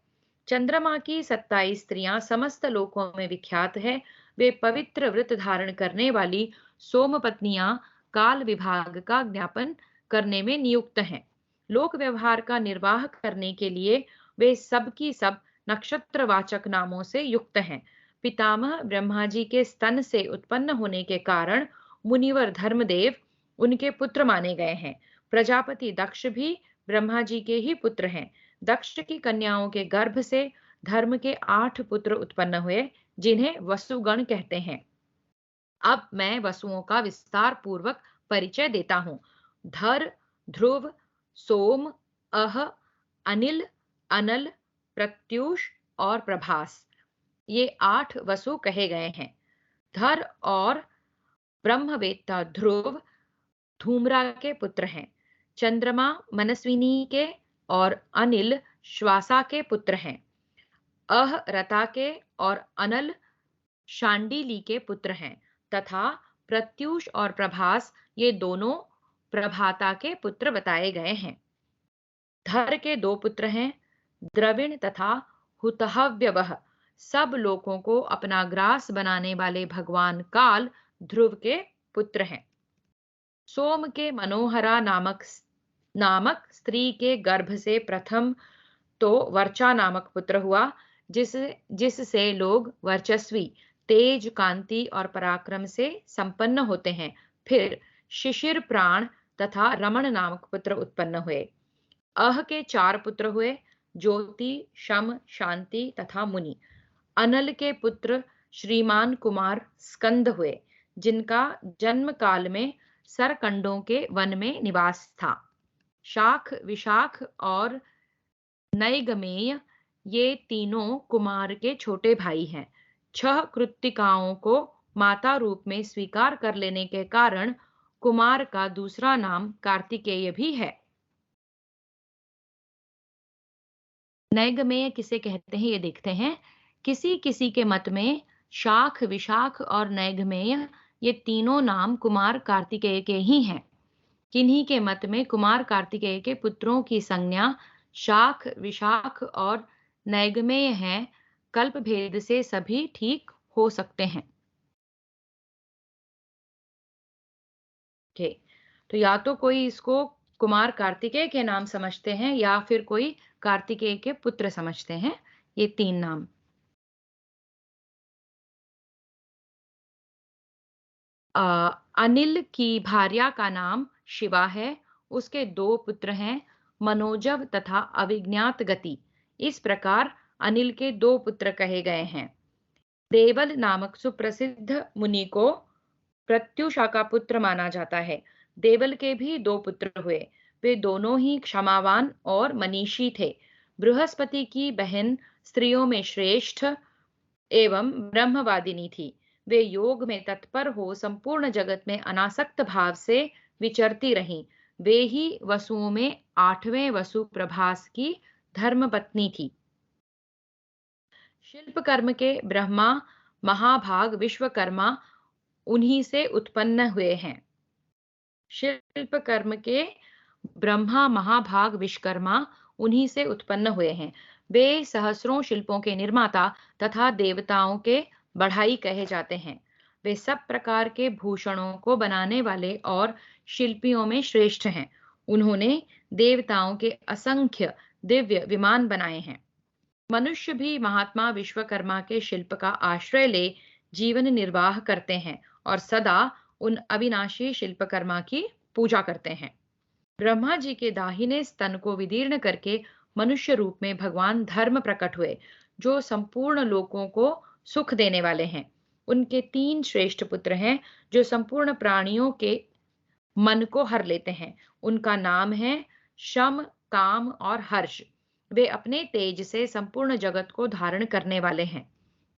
चंद्रमा की 27 स्त्रियां समस्त लोकों में विख्यात है। वे पवित्र व्रत धारण करने वाली सोम पत्नियां काल विभाग का ज्ञापन करने में नियुक्त हैं। लोक व्यवहार का निर्वाह करने के लिए वे सब की सब नक्षत्रवाचक नामों से युक्त हैं। पितामह ब्रह्मा जी के स्तन से उत्पन्न होने के कारण मुनिवर धर्मदेव उनके पुत्र माने गए हैं। प्रजापति दक्ष भी ब्रह्मा जी के ही पुत्र हैं। दक्ष की कन्याओं के गर्भ से धर्म के 8 पुत्र उत्पन्न हुए, जिन्हें वसुगण कहते हैं। अब मैं वसुओं का विस्तार पूर्वक परिचय देता हूं। धर, ध्रुव, सोम, अह, अनिल, अनल, प्रत्यूष और प्रभास, ये 8 वसु कहे गए हैं। धर और ब्रह्मवेत्ता ध्रुव धूम्रा के पुत्र हैं। चंद्रमा मनस्विनी के और अनिल श्वासा के पुत्र हैं। अह रता के और अनल शांडिली के पुत्र हैं तथा प्रत्यूष और प्रभास ये दोनों प्रभाता के पुत्र बताए गए हैं। धर के 2 पुत्र हैं, द्रविण तथा हुतहव्यवह। सब लोगों को अपना ग्रास बनाने वाले भगवान काल ध्रुव के पुत्र हैं। सोम के मनोहरा नामक स्त्री के गर्भ से प्रथम तो वर्चा नामक पुत्र हुआ, जिससे लोग वर्चस्वी, तेज, कांति और पराक्रम से संपन्न होते हैं। फिर शिशिर प्राण तथा रमण नामक पुत्र उत्पन्न हुए। अह के 4 पुत्र हुए, ज्योति, शम, शांति तथा मुनि। अनल के पुत्र श्रीमान कुमार स्कंद हुए, जिनका जन्म काल में सरकंडों के वन में निवास था। शाख, विशाख और नैगमेय ये तीनों कुमार के छोटे भाई हैं। 6 कृत्तिकाओं को माता रूप में स्वीकार कर लेने के कारण कुमार का दूसरा नाम कार्तिकेय भी है। नैगमेय किसे कहते हैं ये देखते हैं। किसी किसी के मत में शाख, विशाख और नैगमेय ये तीनों नाम कुमार कार्तिकेय के ही हैं। किन्हीं के मत में कुमार कार्तिकेय के पुत्रों की संज्ञा शाख, विशाख और नैगमेय है। कल्प भेद से सभी ठीक हो सकते हैं। ठीक, तो या तो कोई इसको कुमार कार्तिकेय के नाम समझते हैं या फिर कोई कार्तिकेय के पुत्र समझते हैं, ये 3 नाम। अ, अनिल की भार्या का नाम शिवा है। उसके 2 पुत्र हैं, मनोजव तथा अविज्ञात गति। इस प्रकार अनिल के 2 पुत्र कहे गए हैं। देवल नामक सुप्रसिद्ध मुनि को प्रत्युषा का पुत्र माना जाता है। देवल के भी 2 पुत्र हुए। वे दोनों ही क्षमावान और मनीषी थे। बृहस्पति की बहन स्त्रियों में श्रेष्ठ एवं ब्रह्मवादिनी थी। वे योग में तत्पर हो संपूर्ण जगत में अनासक्त भाव से विचरती रहीं। वे ही वसुओं में 8वें वसु प्रभास की धर्मपत्नी थी। शिल्प कर्म के ब्रह्मा महाभाग विश्वकर्मा उन्हीं से उत्पन्न हुए हैं। शिल्प कर्म के ब्रह्मा महाभाग विश्वकर्मा उन्हीं से उत्पन्न हुए हैं। वे सहस्रों शिल्पों के निर्माता तथा देवताओं के बढ़ाई कहे जाते हैं। वे सब प्रकार के भूषणों को बनाने वाले और शिल्पियों में श्रेष्ठ हैं। उन्होंने देवताओं के असंख्य दिव्य विमान बनाए हैं। मनुष्य भी महात्मा विश्वकर्मा के शिल्प का आश्रय ले जीवन निर्वाह करते हैं और सदा उन अविनाशी शिल्पकर्मा की पूजा करते हैं। ब्रह्मा जी के दाहिने स्तन को विदीर्ण करके मनुष्य रूप में भगवान धर्म प्रकट हुए, जो संपूर्ण लोकों को सुख देने वाले हैं। उनके 3 श्रेष्ठ पुत्र हैं, जो संपूर्ण प्राणियों के मन को हर लेते हैं। उनका नाम है शम, काम और हर्ष। वे अपने तेज से संपूर्ण जगत को धारण करने वाले हैं।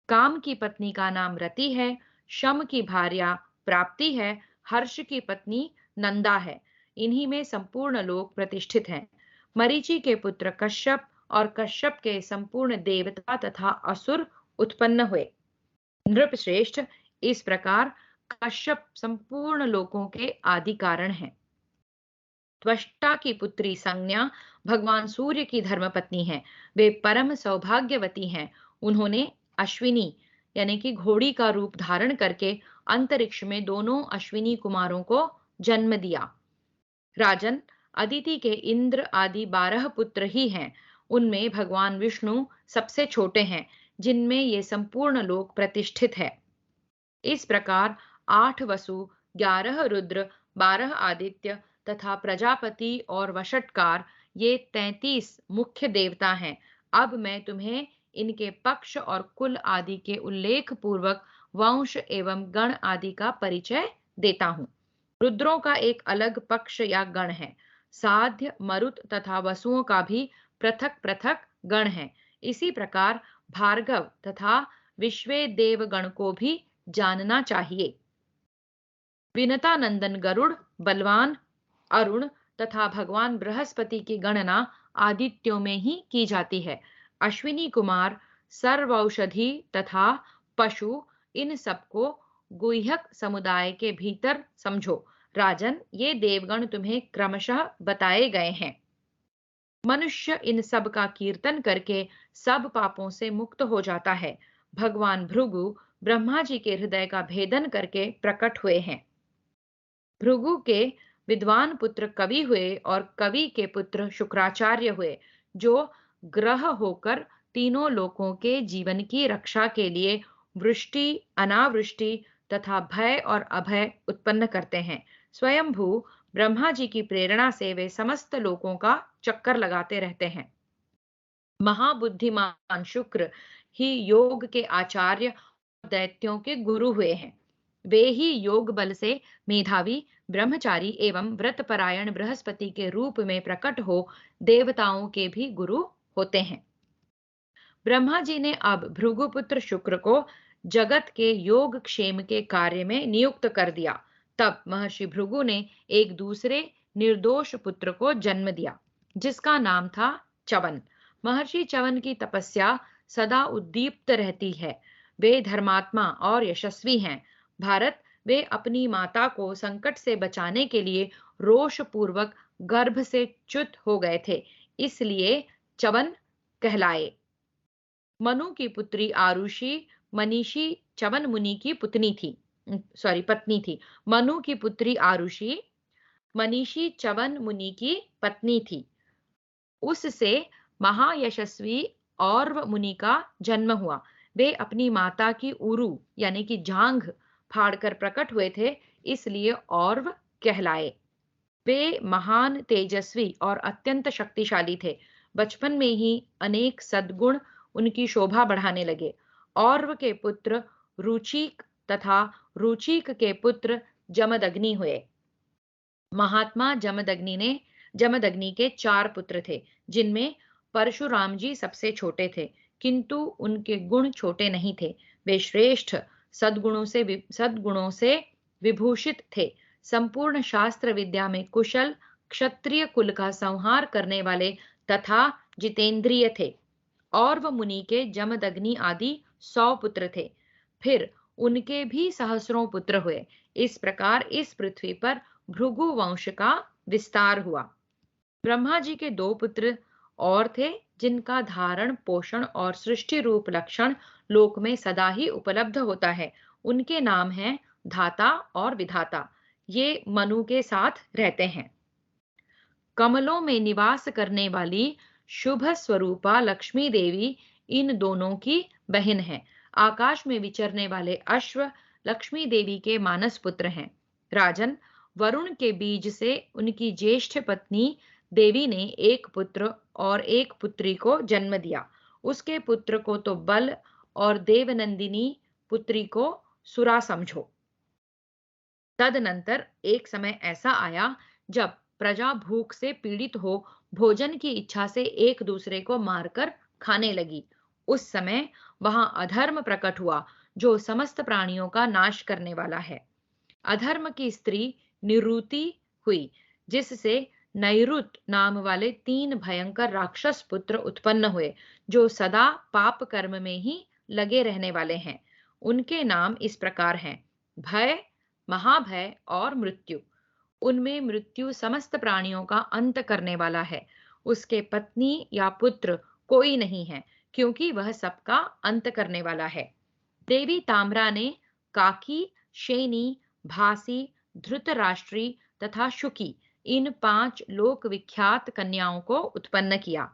काम की पत्नी का नाम रति है, शम की भार्या प्राप्ति है, हर्ष की पत्नी नंदा है। इन्हीं में संपूर्ण लोक प्रतिष्ठित हैं। मरीचि के पुत्र कश्यप और कश्यप के संपूर्ण देवता तथा असुर उत्पन्न हुए। नृपश्रेष्ठ, इस प्रकार कश्यप संपूर्ण लोकों के आदि कारण हैं। त्वष्टा की पुत्री संज्ञा भगवान सूर्य की धर्मपत्नी है। वे परम सौभाग्यवती हैं। उन्होंने अश्विनी यानी कि घोड़ी का रूप धारण करके अंतरिक्ष में दोनों अश्विनी कुमारों को जन्म दिया। राजन, अदिति के इंद्र आदि 12 पुत्र ही हैं। उनमें भगवान विष्णु सबसे छोटे हैं, जिनमें ये संपूर्ण लोक प्रतिष्ठित है। इस प्रकार 8 वसु, 11 रुद्र, 12 आदित्य तथा प्रजापति और वषटकार ये 33 मुख्य देवता हैं। अब मैं तुम्हें इनके पक्ष और कुल आदि के उल्लेख पूर्वक वंश एवं गण आदि का परिचय देता हूँ। रुद्रों का एक अलग पक्ष या गण है। साध्य, मरुत तथा वसुओं का भी पृथक पृथक गण है। इसी प्रकार भार्गव तथा विश्वे देव गण को भी जानना चाहिए। विनता नंदन गरुड़, बलवान अरुण तथा भगवान बृहस्पति की गणना आदित्यों में ही की जाती है। अश्विनी कुमार, सर्वौषधि तथा पशु, इन सबको गुह्यक समुदाय के भीतर समझो। राजन, ये देवगण तुम्हें क्रमशः बताए गए हैं। मनुष्य इन सब का कीर्तन करके सब पापों से मुक्त हो जाता है। भगवान भृगु ब्रह्मा जी के हृदय का भेदन करके प्रकट हुए हैं। भृगु के विद्वान पुत्र कवि हुए और कवि के पुत्र शुक्राचार्य हुए, जो ग्रह होकर तीनों लोकों के जीवन की रक्षा के लिए वृष्टि, अनावृष्टि तथा भय और अभय उत्पन्न करते हैं। स्वयंभू ब्रह्मा जी की प्रेरणा से वे समस्त लोकों का चक्कर लगाते रहते हैं। महाबुद्धिमान शुक्र ही योग के आचार्य और दैत्यों के गुरु हुए हैं। वे ही योग बल से मेधावी, ब्रह्मचारी एवं व्रतपरायण बृहस्पति के रूप में प्रकट हो देवताओं के भी गुरु होते हैं। ब्रह्मा जी ने अब भृगुपुत्र शुक्र को जगत के योग क्षेम के कार्य में नियुक्त कर दिया। तब महर्षि भृगु ने एक दूसरे निर्दोष पुत्र को जन्म दिया, जिसका नाम था च्यवन। महर्षि च्यवन की तपस्या सदा उद्दीप्त रहती है। वे धर्मात्मा और यशस्वी हैं। भारत, वे अपनी माता को संकट से बचाने के लिए रोष पूर्वक गर्भ से च्युत हो गए थे, इसलिए च्यवन कहलाए। मनु की पुत्री आरुषि मनीषी च्यवन मुनि की पत्नी थी। मनु की पुत्री आरुषि मनीषी च्यवन मुनि की पत्नी थी। उससे महायशस्वी और्व मुनि का जन्म हुआ। वे अपनी माता की उरु यानी कि जांघ फाड़कर प्रकट हुए थे, इसलिए और्व कहलाए। वे महान, तेजस्वी और अत्यंत शक्तिशाली थे। बचपन में ही अनेक सद्गुण उनकी शोभा बढ़ाने लगे। और्व के पुत्र रुचिक तथा रुचिक के पुत्र जमदग्नि हुए। महात्मा जमदग्नि के 4 पुत्र थे, जिनमें परशुराम जी सबसे छोटे थे, किंतु उनके गुण छोटे नहीं थे। वे श्रेष्ठ सद्गुणों से विभूषित थे। संपूर्ण शास्त्र विद्या में कुशल, क्षत्रिय कुल का संहार करने वाले तथा जितेंद्रिय थे। और्व मुनि के जमदग्नि आदि 100 पुत्र थे। फिर उनके भी सहस्रों पुत्र हुए। इस प्रकार इस पृथ्वी पर भृगु वंश का विस्तार हुआ। ब्रह्मा जी के 2 पुत्र और थे, जिनका धारण, पोषण और सृष्टि रूप लक्षण लोक में सदा ही उपलब्ध होता है। उनके नाम हैं धाता और विधाता। ये मनु के साथ रहते हैं। कमलों में निवास करने वाली शुभ स्वरूपा लक्ष्मी देवी इन दोनों की बहन है। आकाश में विचरने वाले अश्व लक्ष्मी देवी के मानस पुत्र हैं। राजन, वरुण के बीज से उनकी ज्येष्ठ पत्नी देवी ने एक पुत्र और एक पुत्री को जन्म दिया। उसके पुत्र को तो बल और देवनंदिनी पुत्री को सुरा समझो। तदनंतर एक समय ऐसा आया जब प्रजा भूख से पीड़ित हो भोजन की इच्छा से एक दूसरे को मारकर खाने लगी। उस समय वहां अधर्म प्रकट हुआ, जो समस्त प्राणियों का नाश करने वाला है। अधर्म की स्त्री निरुति हुई, जिससे नैरुत नाम वाले 3 भयंकर राक्षस पुत्र उत्पन्न हुए, जो सदा पाप कर्म में ही लगे रहने वाले हैं। उनके नाम इस प्रकार हैं: भय, महाभय और मृत्यु। उनमें मृत्यु समस्त प्राणियों का अंत करने वाला है। उसके पत्नी या पुत्र कोई नहीं है, क्योंकि वह सबका अंत करने वाला है। देवी ताम्रा ने काकी, शैनी, भासी, धृतराष्ट्री तथा शुकी इन 5 लोक विख्यात कन्याओं को उत्पन्न किया।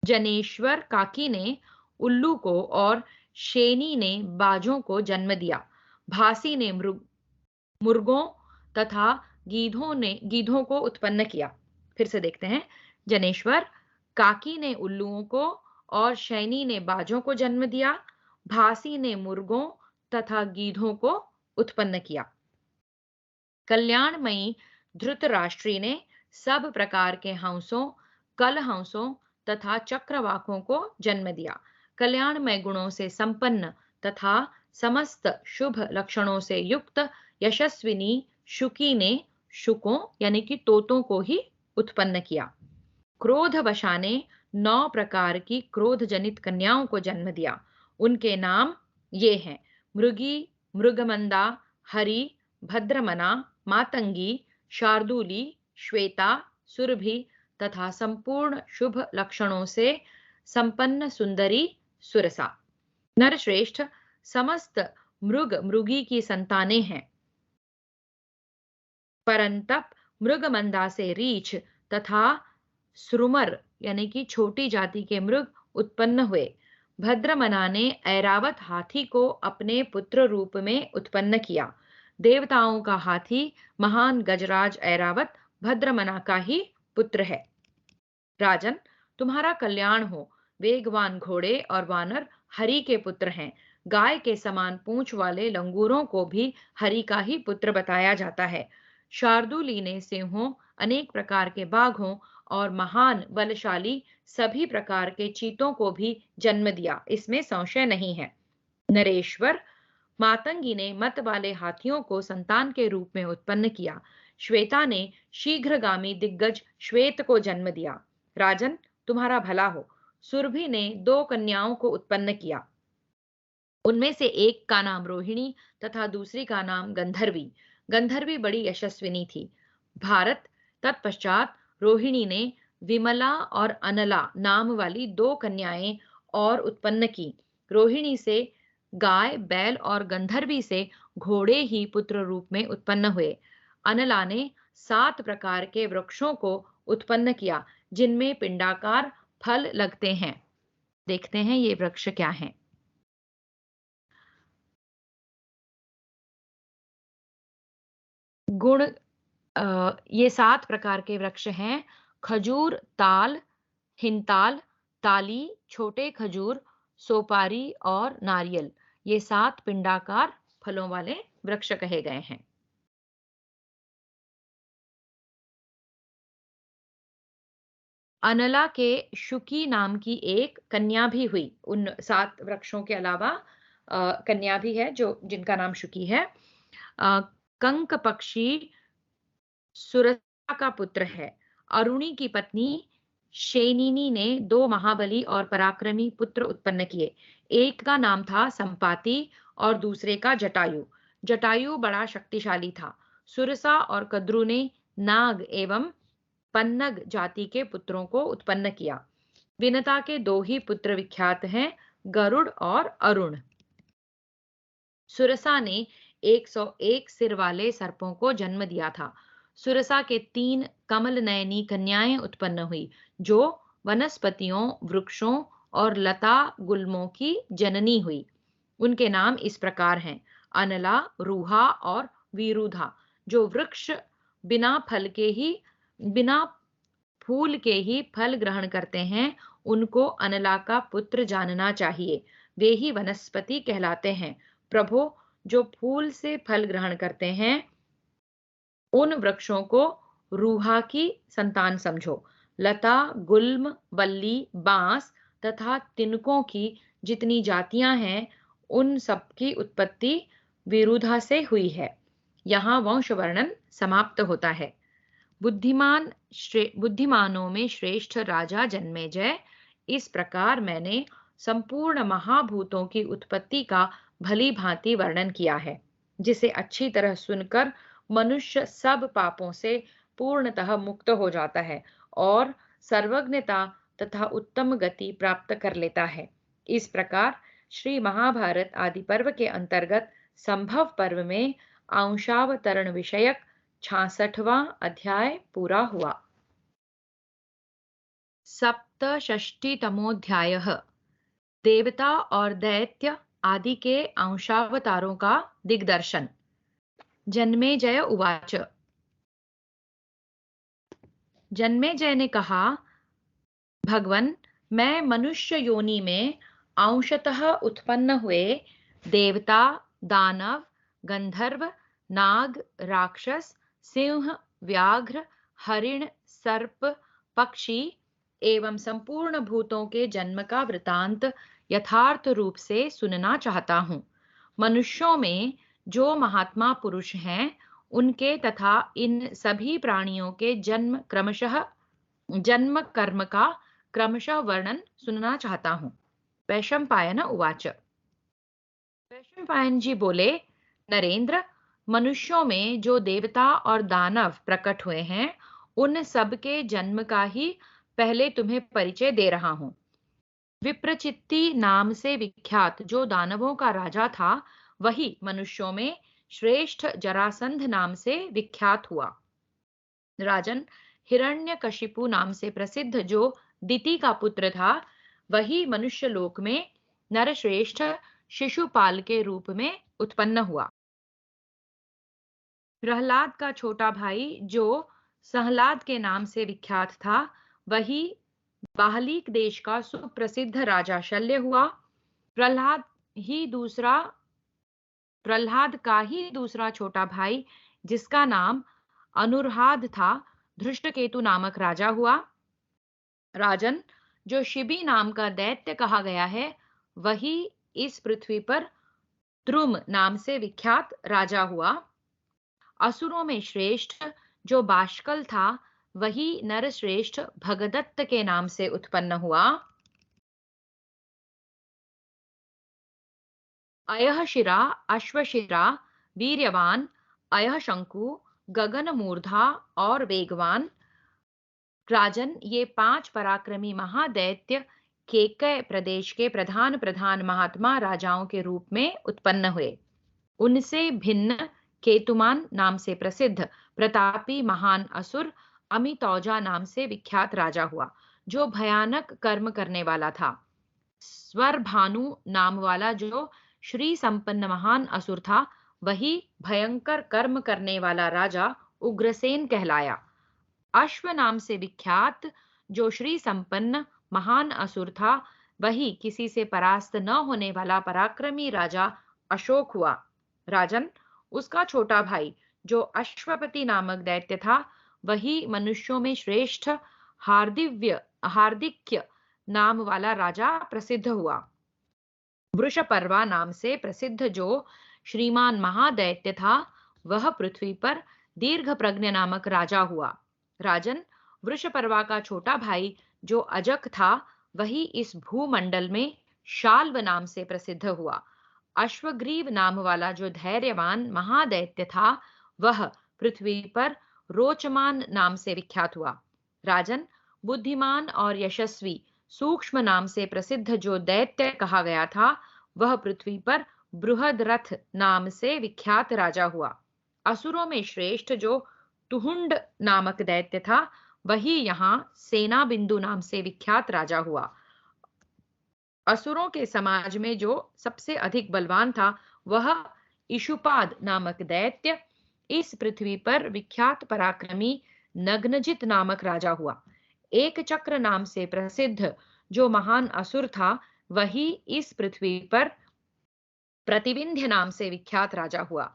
जनेश्वर काकी ने उल्लू को और शैनी ने बाजों को जन्म दिया। भासी ने मुर्गों तथा गीधों को उत्पन्न किया। फिर से देखते हैं। जनेश्वर काकी ने उल्लुओं को और शैनी ने बाजों को जन्म दिया। भासी ने मुर्गों तथा गीधों को उत्पन्न किया। कल्याणमयी धृतराष्ट्री ने सब प्रकार के हंसों, कलहंसों तथा चक्रवाकों को जन्म दिया। कल्याणमय गुणों से संपन्न तथा समस्त शुभ लक्षणों से युक्त यशस्विनी शुकी ने शुकों यानी कि तोतों को ही उत्पन्न किया। क्रोधवशा ने 9 प्रकार की क्रोध जनित कन्याओं को जन्म दिया। उनके नाम ये हैं: मृगी, मृगमंदा, हरि, भद्रमना, मातंगी, शार्दूली, श्वेता, सुरभि तथा संपूर्ण शुभ लक्षणों से संपन्न सुंदरी सुरसा। नरश्रेष्ठ समस्त मृगी की संतानें हैं। परंतप मृगमंदा से रीछ तथा श्रुमर यानी कि छोटी जाति के मृग उत्पन्न हुए। भद्रमना ने ऐरावत हाथी को अपने पुत्र रूप में उत्पन्न किया। देवताओं का हाथी महान गजराज ऐरावत भद्रमना का ही पुत्र है। राजन, तुम्हारा कल्याण हो। वेगवान घोड़े और वानर हरि के पुत्र हैं। गाय के समान पूंछ वाले लंगूरों को भी हरि का ही पुत्र बताया जाता है। शार्दुली ने सिंहों, अनेक प्रकार के बाघों और महान बलशाली सभी प्रकार के चीतों को भी जन्म दिया, इसमें संशय नहीं है। नरेश्वर मातंगी ने मत वाले हाथियों को संतान के रूप में उत्पन्न किया। श्वेता ने शीघ्रगामी दिग्गज श्वेत को जन्म दिया। राजन, तुम्हारा भला हो। सुरभि ने 2 कन्याओं को उत्पन्न किया। उनमें से एक का नाम रोहिणी तथा दूसरी का नाम गंधर्वी। गंधर्वी बड़ी यशस्विनी थी। भारत तत्पश्चात रोहिणी ने विमला और अनला नाम वाली 2 कन्याएं और उत्पन्न की। रोहिणी से गाय, बैल और गंधर्वी से घोड़े ही पुत्र रूप में उत्पन्न हुए। अनला ने 7 प्रकार के वृक्षों को उत्पन्न किया, जिनमें पिंडाकार फल लगते हैं। देखते हैं ये वृक्ष क्या हैं। गुण ये 7 प्रकार के वृक्ष हैं। खजूर, ताल, हिंताल, ताली, छोटे खजूर, सोपारी और नारियल। ये 7 पिंडाकार फलों वाले वृक्ष कहे गए हैं। अनला के शुकी नाम की एक कन्या भी हुई। उन 7 वृक्षों के अलावा कन्या भी है जो जिनका नाम शुकी है। कंक पक्षी सुरसा का पुत्र है। अरुणी की पत्नी शेनिनी ने 2 महाबली और पराक्रमी पुत्र उत्पन्न किए। एक का नाम था संपाति और दूसरे का जटायु। जटायु बड़ा शक्तिशाली था। सुरसा और कद्रु ने नाग एवं पन्नग जाति के पुत्रों को उत्पन्न किया। विनता के 2 ही पुत्र विख्यात हैं, गरुड़ और अरुण। सुरसा ने 101 सिर वाले सर्पों को जन्म दिया था। सुरसा के 3 कमल नयनी कन्याएं उत्पन्न हुई, जो वनस्पतियों, वृक्षों और लता गुल्मों की जननी हुई। उनके नाम इस प्रकार हैं: अनला, रूहा और वीरुधा। जो वृक्ष बिना फल के ही बिना फूल के ही फल ग्रहण करते हैं, उनको अनला का पुत्र जानना चाहिए। वे ही वनस्पति कहलाते हैं। प्रभो, जो फूल से फल ग्रहण करते हैं, उन वृक्षों को रूहा की संतान समझो। लता, गुल्म, बल्ली, बांस तथा तिनकों की जितनी जातियां हैं, उन सबकी उत्पत्ति विरुधा से हुई है। यहाँ वंश वर्णन समाप्त होता है। बुद्धिमानों में श्रेष्ठ राजा जन्मेजय, इस प्रकार मैंने संपूर्ण महाभूतों की उत्पत्ति का भली भांति वर्णन किया है, जिसे अच्छी तरह सुनकर मनुष्य सब पापों से पूर्णतः मुक्त हो जाता है और सर्वज्ञता तथा उत्तम गति प्राप्त कर लेता है। इस प्रकार श्री महाभारत आदि पर्व के अंतर्गत संभव पर्व में अंशावतरण विषयक 66वां अध्याय पूरा हुआ। सप्तषष्टितमोऽध्यायः देवता और दैत्य आदि के अंशावतारों का दिग्दर्शन। जन्मेजय उवाच। जन्मेजय ने कहा, भगवन, मैं मनुष्य योनि में अंशतः उत्पन्न हुए देवता, दानव, गंधर्व, नाग, राक्षस, सिंह, व्याघ्र, हरिण, सर्प, पक्षी एवं संपूर्ण भूतों के जन्म का वृतांत यथार्थ रूप से सुनना चाहता हूँ। मनुष्यों में जो महात्मा पुरुष हैं, उनके तथा इन सभी प्राणियों के जन्म कर्म का क्रमशः वर्णन सुनना चाहता हूँ। वैशंपायन उवाच। वैशंपायन जी बोले, नरेंद्र, मनुष्यों में जो देवता और दानव प्रकट हुए हैं, उन सबके जन्म का ही पहले तुम्हें परिचय दे रहा हूं। विप्रचित्ति नाम से विख्यात जो दानवों का राजा था, वही मनुष्यों में श्रेष्ठ जरासंध नाम से विख्यात हुआ। राजन, हिरण्यकशिपु नाम से प्रसिद्ध जो दिति का पुत्र था, वही मनुष्य लोक में नरश्रेष्ठ शिशुपाल के रूप में उत्पन्न हुआ। प्रहलाद का छोटा भाई जो सहलाद के नाम से विख्यात था, वही बाहलीक देश का सुप्रसिद्ध राजा शल्य हुआ। प्रहलाद ही दूसरा प्रहलाद का ही दूसरा छोटा भाई, जिसका नाम अनुरहाद था, धृष्टकेतु नामक राजा हुआ। राजन, जो शिबी नाम का दैत्य कहा गया है, वही इस पृथ्वी पर द्रुम नाम से विख्यात राजा हुआ। असुरों में श्रेष्ठ जो बाष्कल था, वही नरश्रेष्ठ भगदत्त के नाम से उत्पन्न हुआ। अयः शिरा, अश्वशिरा, वीर्यवान, अयः शंकु, गगन मूर्धा और वेगवान। राजन, ये 5 पराक्रमी महादैत्य केकय प्रदेश के प्रधान प्रधान महात्मा राजाओं के रूप में उत्पन्न हुए। उनसे भिन्न केतुमान नाम से प्रसिद्ध प्रतापी महान असुर अमितौजा नाम से विख्यात राजा हुआ, जो भयानक कर्म करने वाला था। स्वर भानु नाम वाला जो श्री संपन्न महान असुर था, वही भयंकर कर्म करने वाला राजा उग्रसेन कहलाया। अश्व नाम से विख्यात जो श्री संपन्न महान असुर था, वही किसी से परास्त न होने वाला पराक्रमी राजा अशोक हुआ। राजन, उसका छोटा भाई जो अश्वपति नामक दैत्य था, वही मनुष्यों में श्रेष्ठ हार्दिक्य नाम वाला राजा प्रसिद्ध हुआ। वृषपर्वा नाम से प्रसिद्ध जो श्रीमान महादैत्य था, वह पृथ्वी पर दीर्घ प्रज्ञ नामक राजा हुआ। राजन, वृषपर्वा का छोटा भाई जो अजक था, वही इस भूमंडल में शाल्व नाम से प्रसिद्ध हुआ। अश्वग्रीव नाम वाला जो धैर्यवान महादैत्य था, वह पृथ्वी पर रोचमान नाम से विख्यात हुआ। राजन, बुद्धिमान और यशस्वी सूक्ष्म नाम से प्रसिद्ध जो दैत्य कहा गया था, वह पृथ्वी पर बृहदरथ नाम से विख्यात राजा हुआ। असुरों में श्रेष्ठ जो तुहुंड नामक दैत्य था, वही यहाँ सेना बिंदु नाम से विख्यात राजा हुआ। असुरों के समाज में जो सबसे अधिक बलवान था, वह इशुपाद नामक दैत्य इस पृथ्वी पर विख्यात पराक्रमी नग्नजित नामक राजा हुआ। एक चक्र नाम से प्रसिद्ध जो महान असुर था, वही इस पृथ्वी पर प्रतिविंध्य नाम से विख्यात राजा हुआ।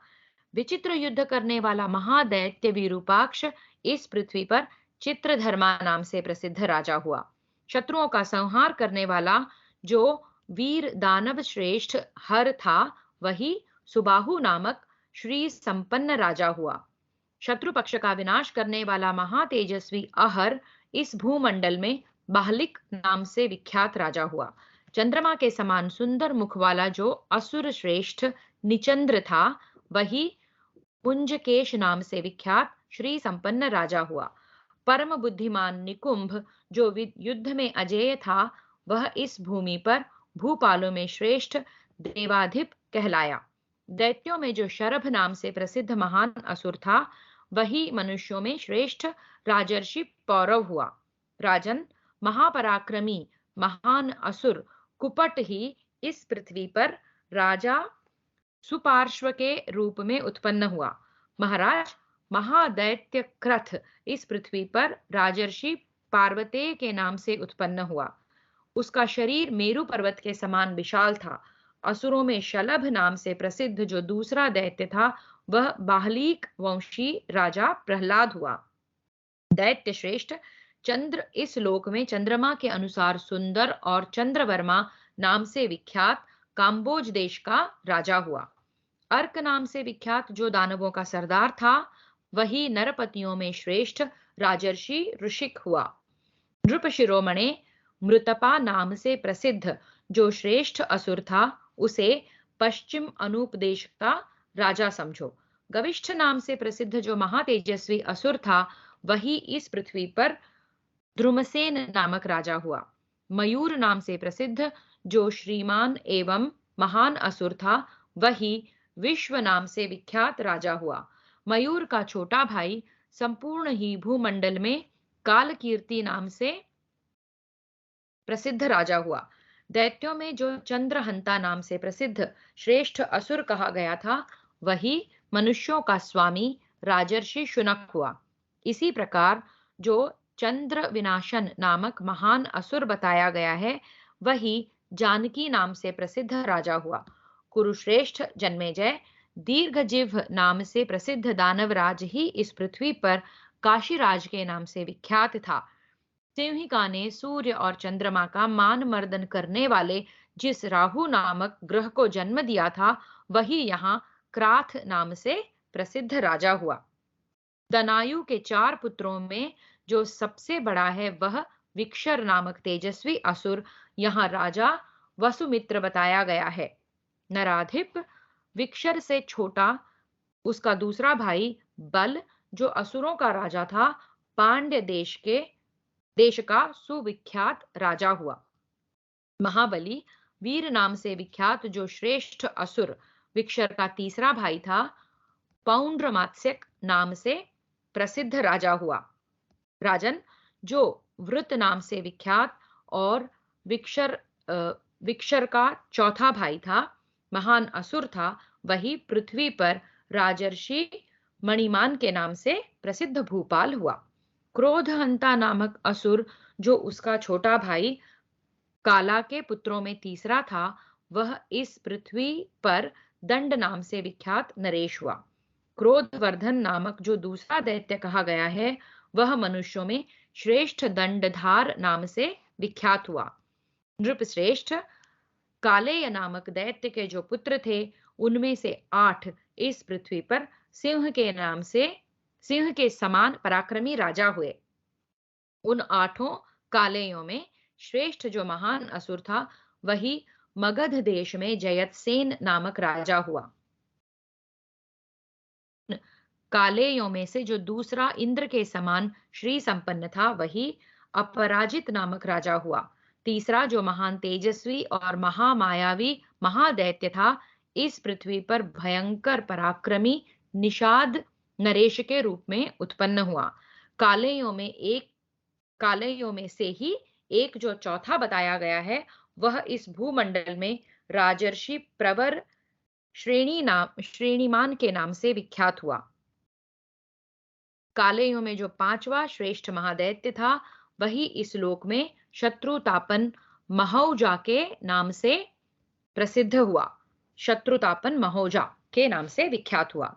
विचित्र युद्ध करने वाला महादैत्य विरूपाक्ष इस पृथ्वी पर चित्रधर्मा नाम से प्रसिद्ध राजा हुआ। शत्रुओं का संहार करने वाला जो वीर दानव श्रेष्ठ हर था, वही सुबाहु नामक श्री संपन्न राजा हुआ। शत्रु पक्ष का विनाश करने वाला महातेजस्वी अहर इस भूमंडल में बाहलिक नाम से विख्यात राजा हुआ। चंद्रमा के समान सुंदर मुख वाला जो असुर श्रेष्ठ निचंद्र था, वही पुंजकेश नाम से विख्यात श्री संपन्न राजा हुआ। परम बुद्धिमान निकुंभ जो युद्ध में अजेय था, वह इस भूमि पर भूपालों में श्रेष्ठ देवाधिप कहलाया। दैत्यों में जो शरभ नाम से प्रसिद्ध महान असुर था, वही मनुष्यों में श्रेष्ठ राजर्षि पौरव हुआ। राजन, महापराक्रमी महान असुर कुपट ही इस पृथ्वी पर राजा सुपार्श्व के रूप में उत्पन्न हुआ। महाराज, महादैत्य क्रथ इस पृथ्वी पर राजर्षि पार्वते के नाम से उत्पन्न हुआ। उसका शरीर मेरु पर्वत के समान विशाल था। असुरों में शलभ नाम से प्रसिद्ध जो दूसरा दैत्य था, वह बाहलीक वंशी राजा प्रहलाद हुआ। दैत्य श्रेष्ठ चंद्र इस लोक में चंद्रमा के अनुसार सुंदर और चंद्रवर्मा नाम से विख्यात काम्बोज देश का राजा हुआ। अर्क नाम से विख्यात जो दानवों का सरदार था, वही नरपतियों में श्रेष्ठ राजर्षि ऋषिक हुआ। नृप शिरोमणे मृतपा नाम से प्रसिद्ध जो श्रेष्ठ असुर था, उसे पश्चिम अनूप देश का राजा समझो। गविष्ठ नाम से प्रसिद्ध जो महातेजस्वी असुर था, वही इस पृथ्वी पर द्रुमसेन नामक राजा हुआ। मयूर नाम से प्रसिद्ध जो श्रीमान एवं महान असुर था, वही विश्व नाम से विख्यात राजा हुआ। मयूर का छोटा भाई संपूर्ण ही भूमंडल में कालकीर्ति नाम से प्रसिद्ध राजा हुआ। दैत्यों में जो चंद्रहंता नाम से प्रसिद्ध श्रेष्ठ असुर कहा गया था, वही मनुष्यों का स्वामी राजर्षि शुनक हुआ। इसी प्रकार जो चंद्र विनाशन नामक महान असुर बताया गया है, वही जानकी नाम से प्रसिद्ध राजा हुआ। कुरुश्रेष्ठ जन्मेजय दीर्घजिह्व नाम से प्रसिद्ध दानवराज ही इस पृथ्वी पर काशीराज के नाम से विख्यात था। सिंहिका ने सूर्य और चंद्रमा का मान मर्दन करने वाले जिस राहु नामक ग्रह को जन्म दिया था, वही यहाँ क्राथ नाम से प्रसिद्ध राजा हुआ। दनायु के 4 पुत्रों में जो सबसे बड़ा है वह विक्षर नामक तेजस्वी असुर यहाँ राजा वसुमित्र बताया गया है। नराधिप विक्षर से छोटा उसका दूसरा भाई बल, जो असुरों का राजा था, पांड्य देश का सुविख्यात राजा हुआ। महाबली वीर नाम से विख्यात जो श्रेष्ठ असुर विक्षर का तीसरा भाई था, पौंड्रमात्स्यक नाम से प्रसिद्ध राजा हुआ। राजन, जो वृत नाम से विख्यात और विक्षर विक्षर का चौथा भाई था, महान असुर था, वही पृथ्वी पर राजर्षि मणिमान के नाम से प्रसिद्ध भूपाल हुआ। क्रोधहंता नामक असुर, जो उसका छोटा भाई काला के पुत्रों में तीसरा था, वह इस पृथ्वी पर दंड नाम से विख्यात नरेश हुआ। क्रोधवर्धन नामक जो दूसरा दैत्य कहा गया है, वह मनुष्यों में श्रेष्ठ दंडधार नाम से विख्यात हुआ। नृपश्रेष्ठ कालेय नामक दैत्य के जो पुत्र थे, उनमें से 8 इस पृथ्वी पर सिंह के समान पराक्रमी राजा हुए। उन 8 कालेयों में श्रेष्ठ जो महान असुर था, वही मगध देश में जयतसेन नामक राजा हुआ। कालेयों में से जो दूसरा इंद्र के समान श्री संपन्न था, वही अपराजित नामक राजा हुआ। तीसरा जो महान तेजस्वी और महामायावी महादैत्य था, इस पृथ्वी पर भयंकर पराक्रमी निषाद नरेश के रूप में उत्पन्न हुआ। कालेयों में से ही एक जो चौथा बताया गया है, वह इस भूमंडल में राजर्षि प्रवर श्रेणीमान के नाम से विख्यात हुआ। कालेयों में जो 5वां श्रेष्ठ महादैत्य था, वही इस लोक में शत्रुतापन महौजा के नाम से प्रसिद्ध हुआ। शत्रुतापन महौजा के नाम से विख्यात हुआ।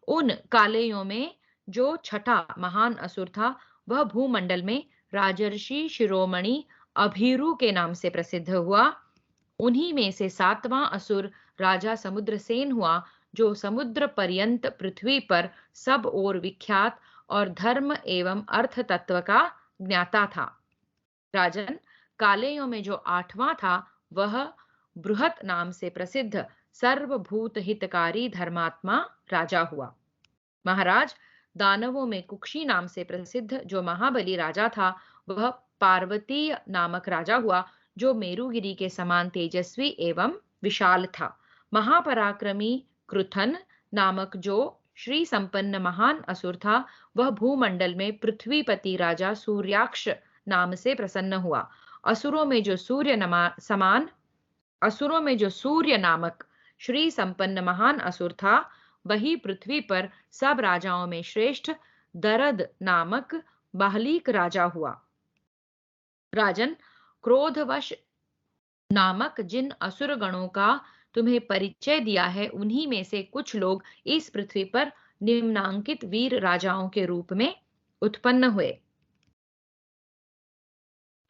उन कालेयों में जो छठा महान असुर था, वह भूमंडल में राजर्षि शिरोमणि अभीरु के नाम से प्रसिद्ध हुआ। उन्हीं में से 7वां असुर राजा समुद्रसेन हुआ, जो समुद्र पर्यंत पृथ्वी पर सब ओर विख्यात और धर्म एवं अर्थ तत्व का ज्ञाता था। राजन, कालेयों में जो 8वां था, वह बृहत नाम से प्रसिद्ध सर्वभूत हितकारी धर्मात्मा राजा हुआ। महाराज, दानवों में कुक्षी नाम से प्रसिद्ध जो महाबली राजा था, वह पार्वती नामक राजा हुआ, जो मेरुगिरी के समान तेजस्वी एवं विशाल था। महापराक्रमी कृथन नामक जो श्री संपन्न महान असुर था, वह भूमंडल में पृथ्वीपति राजा सूर्याक्ष नाम से प्रसन्न हुआ। असुरों में जो सूर्य नामक श्री संपन्न महान असुर था, वही पृथ्वी पर सब राजाओं में श्रेष्ठ दरद नामक बाहलीक राजा हुआ। राजन, क्रोधवश नामक जिन असुर गणों का तुम्हें परिचय दिया है, उन्हीं में से कुछ लोग इस पृथ्वी पर निम्नांकित वीर राजाओं के रूप में उत्पन्न हुए।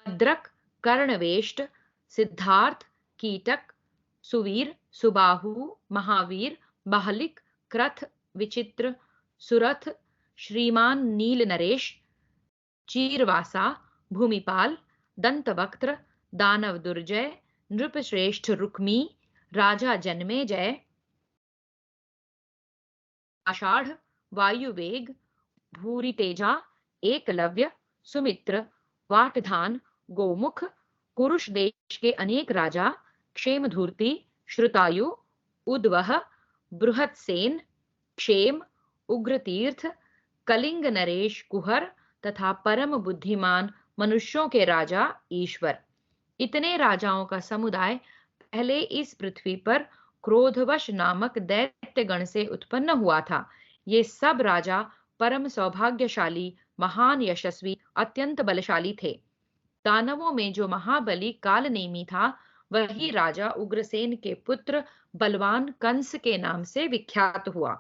अद्रक, कर्णवेष्ट, सिद्धार्थ, कीटक, सुवीर, सुबाहु, महावीर, बाहलिक, क्रथ, विचित्र, सुरथ, श्रीमान नील नरेश, चीरवासा, भूमिपाल, दंतवक्त्र, दानव दुर्जय, नृपश्रेष्ठ रुक्मी, राजा जन्मेजय, आषाढ़, वायुवेग, भूरितेजा, एकलव्य, सुमित्र, वाटधान, गोमुख, कुरुष देश के अनेक राजा, क्षेमधूर्ति, श्रुतायु, उद्वह, बृहत्सेन, क्षेम, उग्रतीर्थ, कलिंग नरेश कुहर तथा परम बुद्धिमान मनुष्यों के राजा ईश्वर, इतने राजाओं का समुदाय पहले इस पृथ्वी पर क्रोधवश नामक दैत्य गण से उत्पन्न हुआ था। ये सब राजा परम सौभाग्यशाली, महान यशस्वी, अत्यंत बलशाली थे। दानवों में जो महाबली कालनेमी था, वही राजा उग्रसेन के पुत्र बलवान कंस के नाम से विख्यात हुआ।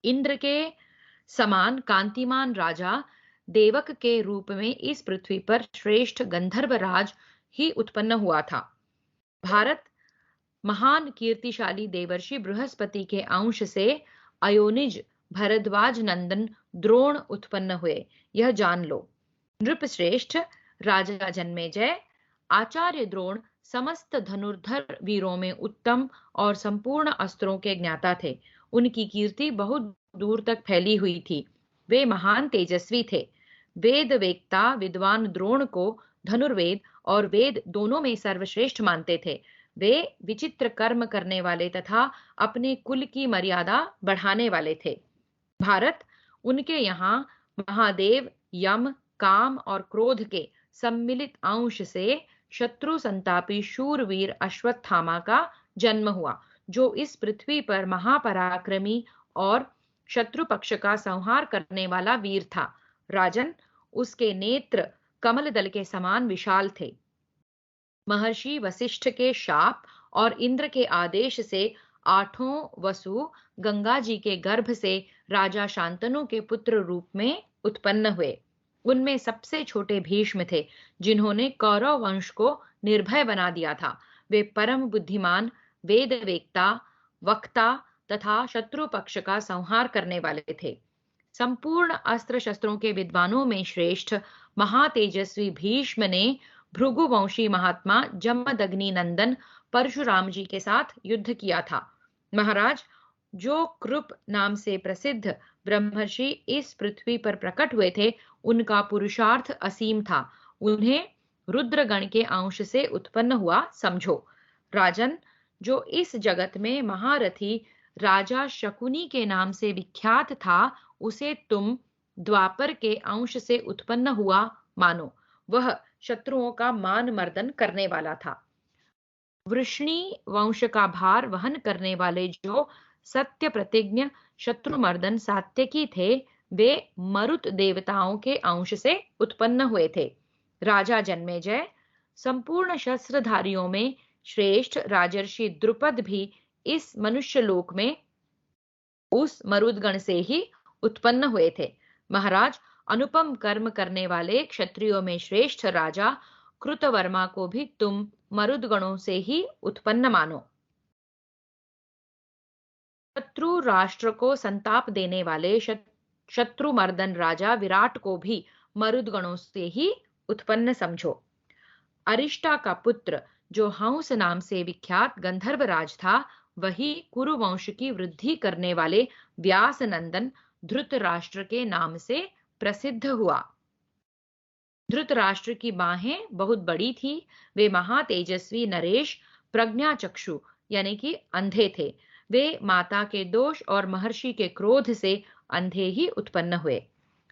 इंद्र के समान कांतिमान राजा देवक के रूप में इस पृथ्वी पर श्रेष्ठ गंधर्व राज ही उत्पन्न हुआ था। भारत महान कीर्तिशाली देवर्षि बृहस्पति के अंश से अयोनिज भरद्वाज नंदन द्रोण उत्पन्न हुए, यह जान लो। नृपश्रेष्ठ राजा जन्मेजय आचार्य द्रोण समस्त धनुर्धर वीरों में उत्तम और संपूर्ण अस्त्रों के ज्ञाता थे। उनकी कीर्ति बहुत दूर तक फैली हुई थी। वे महान तेजस्वी थे। वेद वेत्ता विद्वान द्रोण को धनुर्वेद और वेद दोनों में सर्वश्रेष्ठ मानते थे। वे विचित्र कर्म करने वाले तथा अपने कुल की मर्यादा बढ़ाने वाले थे। भारत उनके यहाँ महादेव, यम, काम और क्रोध के सम्मिलित अंश से शत्रु संतापी शूरवीर अश्वत्थामा का जन्म हुआ, जो इस पृथ्वी पर महापराक्रमी और शत्रु पक्ष का संहार करने वाला वीर था। राजन, उसके नेत्र कमल दल के समान विशाल थे। महर्षि वशिष्ठ के शाप और इंद्र के आदेश से आठों वसु गंगा जी के गर्भ से राजा शांतनु के पुत्र रूप में उत्पन्न हुए। उनमें सबसे छोटे भीष्म थे, जिन्होंने कौरव वंश को निर्भय बना दिया था। वे परम बुद्धिमान, वेद वेत्ता, वक्ता तथा शत्रु पक्ष का संहार करने वाले थे। संपूर्ण अस्त्र शस्त्रों के विद्वानों में श्रेष्ठ महातेजस्वी भीष्म ने भृगुवंशी महात्मा जमदग्नि नंदन परशुराम जी के साथ युद्ध किया था। महाराज, जो कृप नाम से प्रसिद्ध ब्रह्मर्षि इस पृथ्वी पर प्रकट हुए थे, उनका पुरुषार्थ असीम था। उन्हें रुद्रगण के अंश से उत्पन्न हुआ समझो। राजन, जो इस जगत में महारथी राजा शकुनी के नाम से विख्यात था, उसे तुम द्वापर के अंश से उत्पन्न हुआ मानो। वह शत्रुओं का मान मर्दन करने वाला था। वृष्णि वंश का भार वहन करने वाले जो सत्य प्रतिज्ञ शत्रुमर्दन सात्यकी थे, वे मरुत देवताओं के अंश से उत्पन्न हुए थे। राजा जन्मेजय संपूर्ण शस्त्रधारियों में श्रेष्ठ राजर्षि द्रुपद भी इस मनुष्य लोक में उस मरुदगण से ही उत्पन्न हुए थे। महाराज, अनुपम कर्म करने वाले क्षत्रियों में श्रेष्ठ राजा कृतवर्मा को भी तुम मरुदगणों से ही उत्पन्न मानो। शत्रु राष्ट्र को संताप देने वाले शत्रुमर्दन राजा विराट को भी मरुदगणों से ही उत्पन्न समझो। अरिष्टा का पुत्र, जो हंस नाम से विख्यात गंधर्व राज था, वही कुरुवंश की वृद्धि करने वाले व्यास नंदन धृतराष्ट्र के नाम से प्रसिद्ध हुआ। धृतराष्ट्र की बाहें बहुत बड़ी थी। वे महातेजस्वी नरेश प्रज्ञाचक्षु यानी कि अंधे थे। वे माता के दोष और महर्षि के क्रोध से अंधे ही उत्पन्न हुए।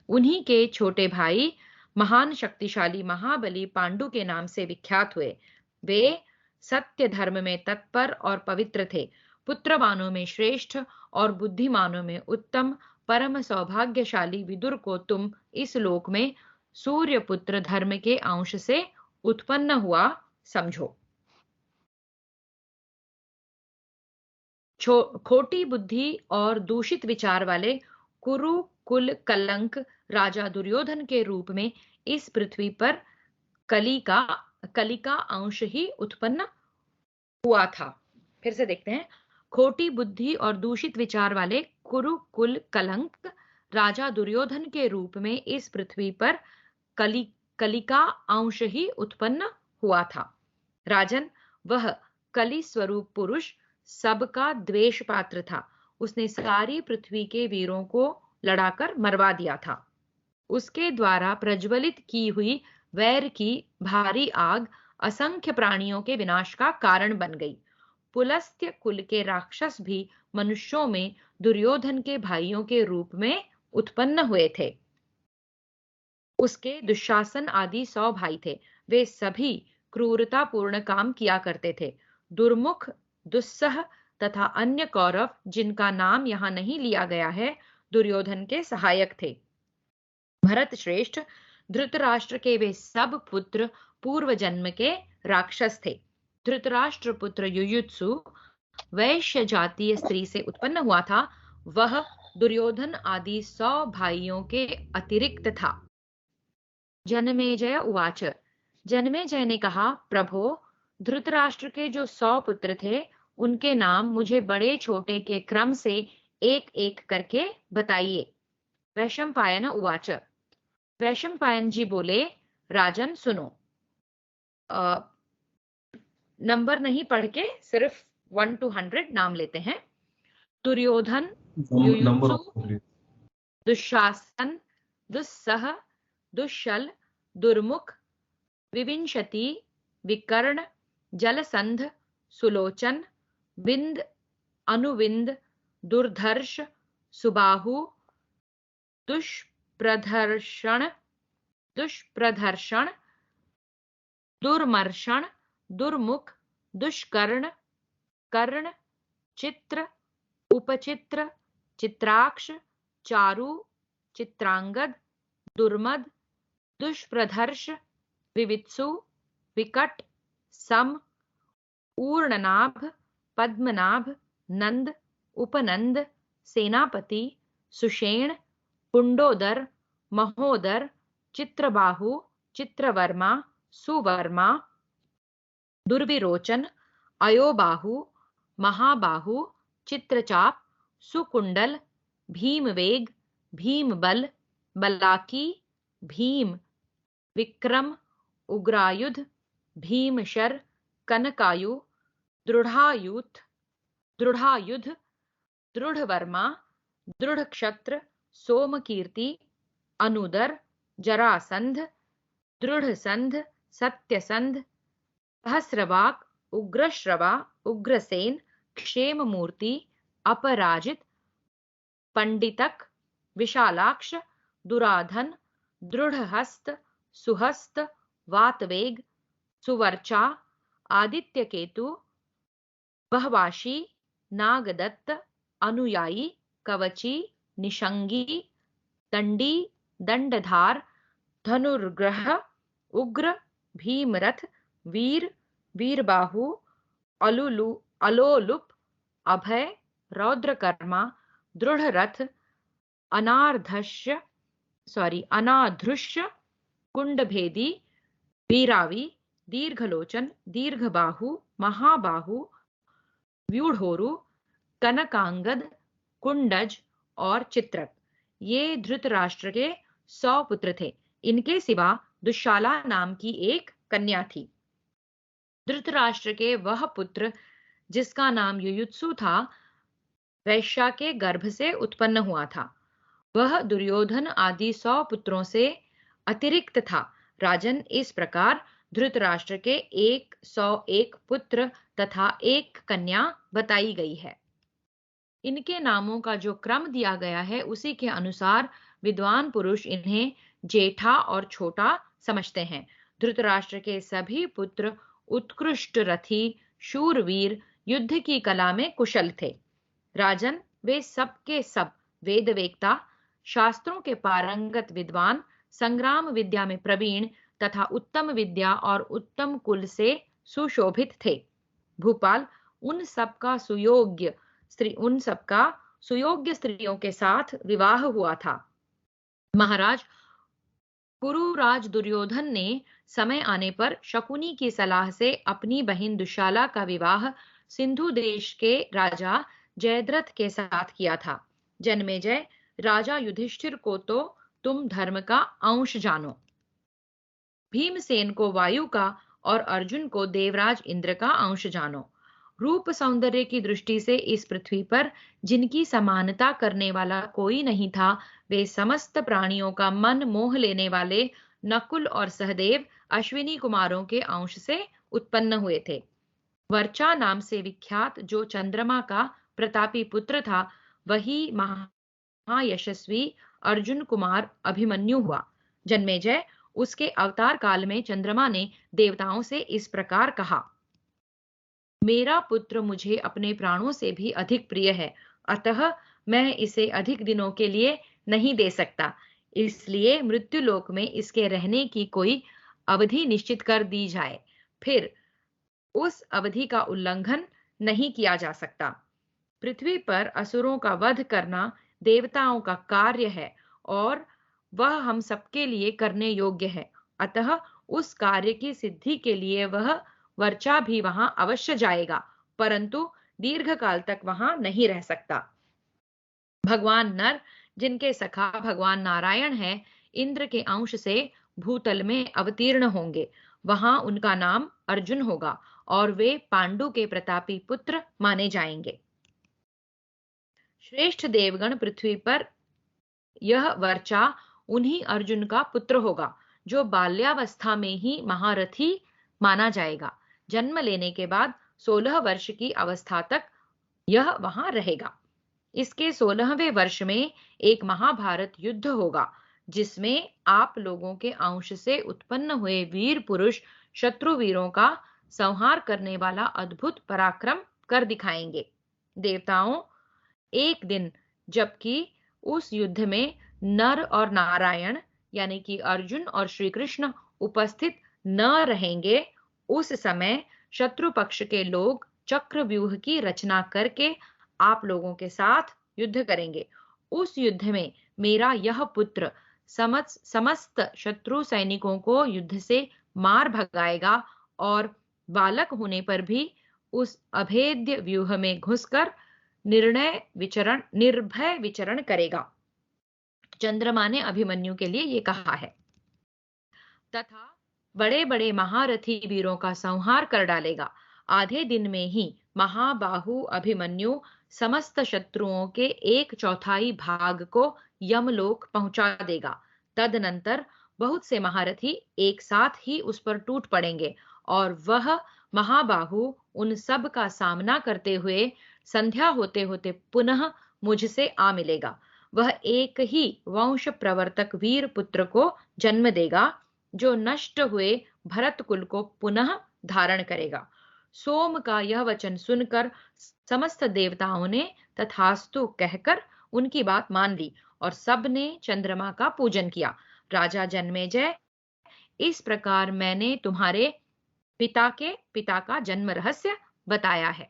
उन्हीं के छोटे भाई महान शक्तिशाली महाबली पांडु के नाम से विख्यात हुए। वे सत्य धर्म में तत्पर और पवित्र थे। पुत्रवानों में श्रेष्ठ और बुद्धिमानों में उत्तम परम सौभाग्यशाली विदुर को तुम इस लोक में सूर्य पुत्र धर्म के अंश से उत्पन्न हुआ समझो। खोटी बुद्धि और दूषित विचार वाले कुरु कुल कलंक राजा दुर्योधन के रूप में इस पृथ्वी पर कलिका अंश ही उत्पन्न हुआ था। फिर से देखते हैं। खोटी बुद्धि और दूषित विचार वाले कुरु कुल कलंक राजा दुर्योधन के रूप में इस पृथ्वी पर कलिका अंश ही उत्पन्न हुआ था। राजन, वह कलि स्वरूप पुरुष सबका द्वेष पात्र था। उसने सारी पृथ्वी के वीरों को लड़ाकर मरवा दिया था। उसके द्वारा प्रज्वलित की हुई वैर की भारी आग असंख्य प्राणियों के विनाश का कारण बन गई। पुलस्त्य कुल के राक्षस भी मनुष्यों में दुर्योधन के भाइयों के रूप में उत्पन्न हुए थे। उसके दुशासन आदि 100 भाई थे। वे सभी क्रूरतापूर्ण काम किया करते थे। दुर्मुख, दुस्सह तथा अन्य कौरव, जिनका नाम यहाँ नहीं लिया गया है, दुर्योधन के सहायक थे। भरत श्रेष्ठ, धृतराष्ट्र के वे सब पुत्र पूर्व जन्म के राक्षस थे। धृतराष्ट्र पुत्र युयुत्सु वैश्य जातीय स्त्री से उत्पन्न हुआ था। वह दुर्योधन आदि 100 भाइयों के अतिरिक्त था। जनमेजय उवाच। जनमेजय ने कहा, प्रभो, धृतराष्ट्र के जो 100 पुत्र थे, उनके नाम मुझे बड़े छोटे के क्रम से एक एक करके बताइए। वैशंपायन उवाच। वैशंपायन जी बोले, राजन सुनो। नंबर नहीं पढ़ के सिर्फ 1 to 100 नाम लेते हैं। दुर्योधन, नंबर युयुत्सु, ऑफ दुशासन, दुस्सह, दुश्शल, दुर्मुख, विविंशति, विकर्ण, जलसंध, सुलोचन, विंद, अनुविंद, दुर्धर्ष, सुबाहु, दुष्प्रदर्शन, दुर्मर्षण, दुर्मुख, दुष्कर्ण, कर्ण, चित्र, उपचित्र, चित्राक्ष, चारु, चित्रांगद, दुर्मद, दुष्प्रधर्ष, विवित्सु, विकट, सम, ऊर्णनाभ, पद्मनाभ, नंद, उपनंद, सेनापति, सुषेण, कुंडोदर, महोदर, चित्रबाहु, चित्रवर्मा, सुवर्मा, दुर्विरोचन, अयोबाहु, महाबाहु, चित्रचाप, सुकुंडल, भीमवेग, भीमबल, बलाकी, भीम, विक्रम, उग्रायुध, भीमशर, कनकायु, दृढ़ायुध, दृढ़वर्मा, दृढ़क्षत्र, सोमकीर्ति, अनुदर, जरासंध, दृढ़संध, सत्यसंध, सहस्रवाक, उग्रश्रवा, उग्रसेन, क्षेममूर्ति, अपराजित, पंडितक, विशालाक्ष, दुराधन, दृढ़हस्त, सुहस्त, वातवेग, सुवर्चा, आदित्यकेतु, बहवाशी, नागदत्त, अनुयायी, कवची, निषंगी, दंडी, दंडधार, धनुर्ग्रह, उग्र, भीमरथ, वीर, वीरबाहु, अलोलुप, अभय, रौद्रकर्मा, दृढ़रथ, अनाधृष्य, कुंडभेदी, वीरावी, दीर्घलोचन, दीर्घबाहु, महाबाहु, व्यूढ़ोरु, कनकांगद, कुंडज और चित्रक। ये धृतराष्ट्र के 100 पुत्र थे। इनके सिवा दुशाला नाम की एक कन्या थी। धृतराष्ट्र के वह पुत्र जिसका नाम युयुत्सु था, वैश्या के गर्भ से उत्पन्न हुआ था। वह दुर्योधन आदि 100 पुत्रों से अतिरिक्त था। राजन, इस प्रकार धृतराष्ट्र के 101 पुत्र तथा एक कन्या बताई गई है। इनके नामों का जो क्रम दिया गया है, उसी के अनुसार विद्वान पुरुष इन्हें जेठा और छोटा समझते हैं। धृतराष्ट्र के सभी पुत्र उत्कृष्ट रथी, शूरवीर, युद्ध की कला में कुशल थे। राजन, वे सब के सब वेदवेत्ता, शास्त्रों के पारंगत विद्वान, संग्राम विद्या में प्रवीण तथा उत्तम विद्या और उत्तम कुल से सुशोभित थे। भूपाल, उन सबका सुयोग्य स्त्रियों के साथ विवाह हुआ था। महाराज, कुरुराज दुर्योधन ने समय आने पर शकुनी की सलाह से अपनी बहन दुशाला का विवाह सिंधु देश के राजा जयद्रथ के साथ किया था। जन्मेजय, राजा युधिष्ठिर को तो तुम धर्म का अंश जानो, भीमसेन को वायु का और अर्जुन को देवराज इंद्र का अंश जानो। रूप सौंदर्य की दृष्टि से इस पृथ्वी पर जिनकी समानता करने वाला कोई नहीं था, वे समस्त प्राणियों का मन मोह लेने वाले नकुल और सहदेव अश्विनी कुमारों के अंश से उत्पन्न हुए थे। वर्चा नाम से विख्यात जो चंद्रमा का प्रतापी पुत्र था, वही महायशस्वी अर्जुन कुमार अभिमन्यु हुआ। जन्मेजय, उसके अवतार काल में चंद्रमा ने देवताओं से इस प्रकार कहा, मेरा पुत्र मुझे अपने प्राणों से भी अधिक प्रिय है, अतः मैं इसे अधिक दिनों के लिए नहीं दे सकता। इसलिए मृत्युलोक में इसके रहने की कोई अवधि निश्चित कर दी जाए, फिर उस अवधि का उल्लंघन नहीं किया जा सकता। पृथ्वी पर असुरों का वध करना देवताओं का कार्य है और वह हम सबके लिए करने योग्य है। अतः उस कार्य की सिद्धि के लिए वह वर्चा भी वहां अवश्य जाएगा, परंतु दीर्घ काल तक वहां नहीं रह सकता। भगवान नर, जिनके सखा भगवान नारायण है, इंद्र के अंश से भूतल में अवतीर्ण होंगे। वहां उनका नाम अर्जुन होगा और वे पांडु के प्रतापी पुत्र माने जाएंगे। श्रेष्ठ देवगण पृथ्वी पर यह वर्चा उन्हीं अर्जुन का पुत्र होगा, जो बाल्यावस्था में ही महारथी माना जाएगा। जन्म लेने के बाद 16 वर्ष की अवस्था तक यह वहां रहेगा। इसके 16वें वर्ष में एक महाभारत युद्ध होगा, जिसमें आप लोगों के अंश से उत्पन्न हुए वीर पुरुष शत्रु वीरों का संहार करने वाला अद्भुत पराक्रम कर दिखाएंगे। देवताओं, एक दिन जबकि उस युद्ध में नर और नारायण यानी कि अर्जुन और श्री कृष्ण उपस्थित न रहेंगे, उस समय शत्रु पक्ष के लोग चक्रव्यूह की रचना करके आप लोगों के साथ युद्ध करेंगे। उस युद्ध में मेरा यह पुत्र समस्त शत्रु सैनिकों को युद्ध से मार भगाएगा और बालक होने पर भी उस अभेद्य व्यूह में घुसकर निर्भय विचरण करेगा। चंद्रमा ने अभिमन्यु के लिए ये कहा है। तथा बड़े बड़े महारथी वीरों का संहार कर डालेगा। आधे दिन में ही महाबाहु अभिमन्यु समस्त शत्रुओं के 1/4 भाग को यमलोक पहुंचा देगा। तदनंतर बहुत से महारथी एक साथ ही उस पर टूट पड़ेंगे और वह महाबाहु उन सब का सामना करते हुए संध्या होते होते पुनः मुझसे आ मिलेगा। वह एक ही वंश प्रवर्तक वीर पुत्र को जन्म देगा, जो नष्ट हुए भरत कुल को पुनः धारण करेगा। सोम का यह वचन सुनकर समस्त देवताओं ने तथास्तु कहकर उनकी बात मान ली और सब ने चंद्रमा का पूजन किया। राजा जन्मेजय, इस प्रकार मैंने तुम्हारे पिता के पिता का जन्म रहस्य बताया है।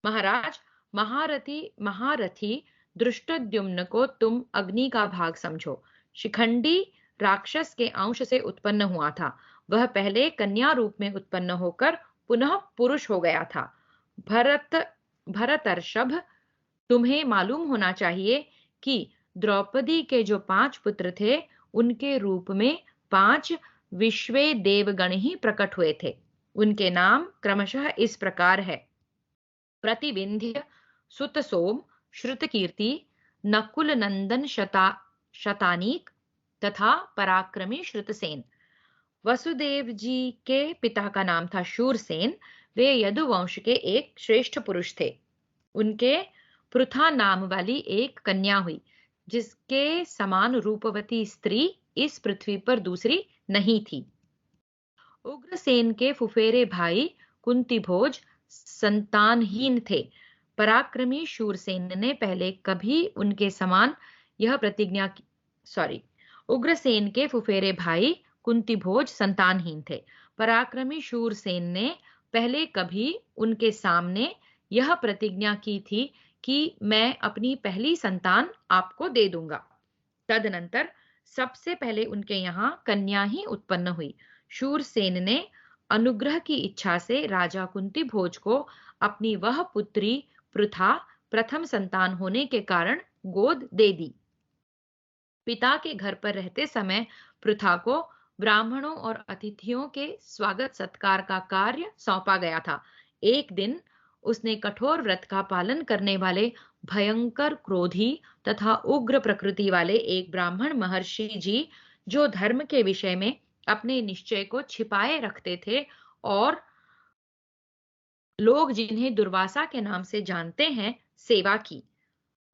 महाराज, महारथी दृष्टद्युम्न को तुम अग्नि का भाग समझो। शिखंडी राक्षस के अंश से उत्पन्न हुआ था। वह पहले कन्या रूप में उत्पन्न होकर पुनः पुरुष हो गया था। भरतर्षभ, तुम्हें मालूम होना चाहिए कि द्रौपदी के जो 5 पुत्र थे, उनके रूप में 5 विश्वे देवगण ही प्रकट हुए थे। उनके नाम क्रमशः इस प्रकार है: प्रतिविंध्य, सुत सोम, श्रुतकीर्ति, नकुल नंदन शतानीक तथा पराक्रमी श्रुतसेन। वसुदेव जी के पिता का नाम था शूरसेन। वे यदुवंश के एक श्रेष्ठ पुरुष थे। उनके पृथा नाम वाली एक कन्या हुई, जिसके समान रूपवती स्त्री इस पृथ्वी पर दूसरी नहीं थी। उग्रसेन के फुफेरे भाई कुंतीभोज संतानहीन थे। पराक्रमी शूरसेन ने पहले कभी उनके समान यह प्रतिज्ञा की। उग्रसेन के फुफेरे भाई कुंतीभोज संतानहीन थे। पराक्रमी शूरसेन ने पहले कभी उनके सामने यह प्रतिज्ञा की थी कि मैं अपनी पहली संतान आपको दे दूंगा। तदनंतर सबसे पहले उनके यहाँ कन्या ही उत्पन्न हुई। शूरसेन ने अनुग्रह की इच्छा से राजा कुंतीभोज को अपनी वह पुत्री पृथा प्रथम संतान होने के कारण गोद दे दी। पिता के घर पर रहते समय पृथा को ब्राह्मणों और अतिथियों के स्वागत सत्कार का कार्य सौंपा गया था। एक दिन उसने कठोर व्रत का पालन करने वाले भयंकर क्रोधी तथा उग्र प्रकृति वाले एक ब्राह्मण महर्षि जी, जो धर्म के विषय में अपने निश्चय को छिपाए रखते थे और लोग जिन्हें दुर्वासा के नाम से जानते हैं, सेवा की।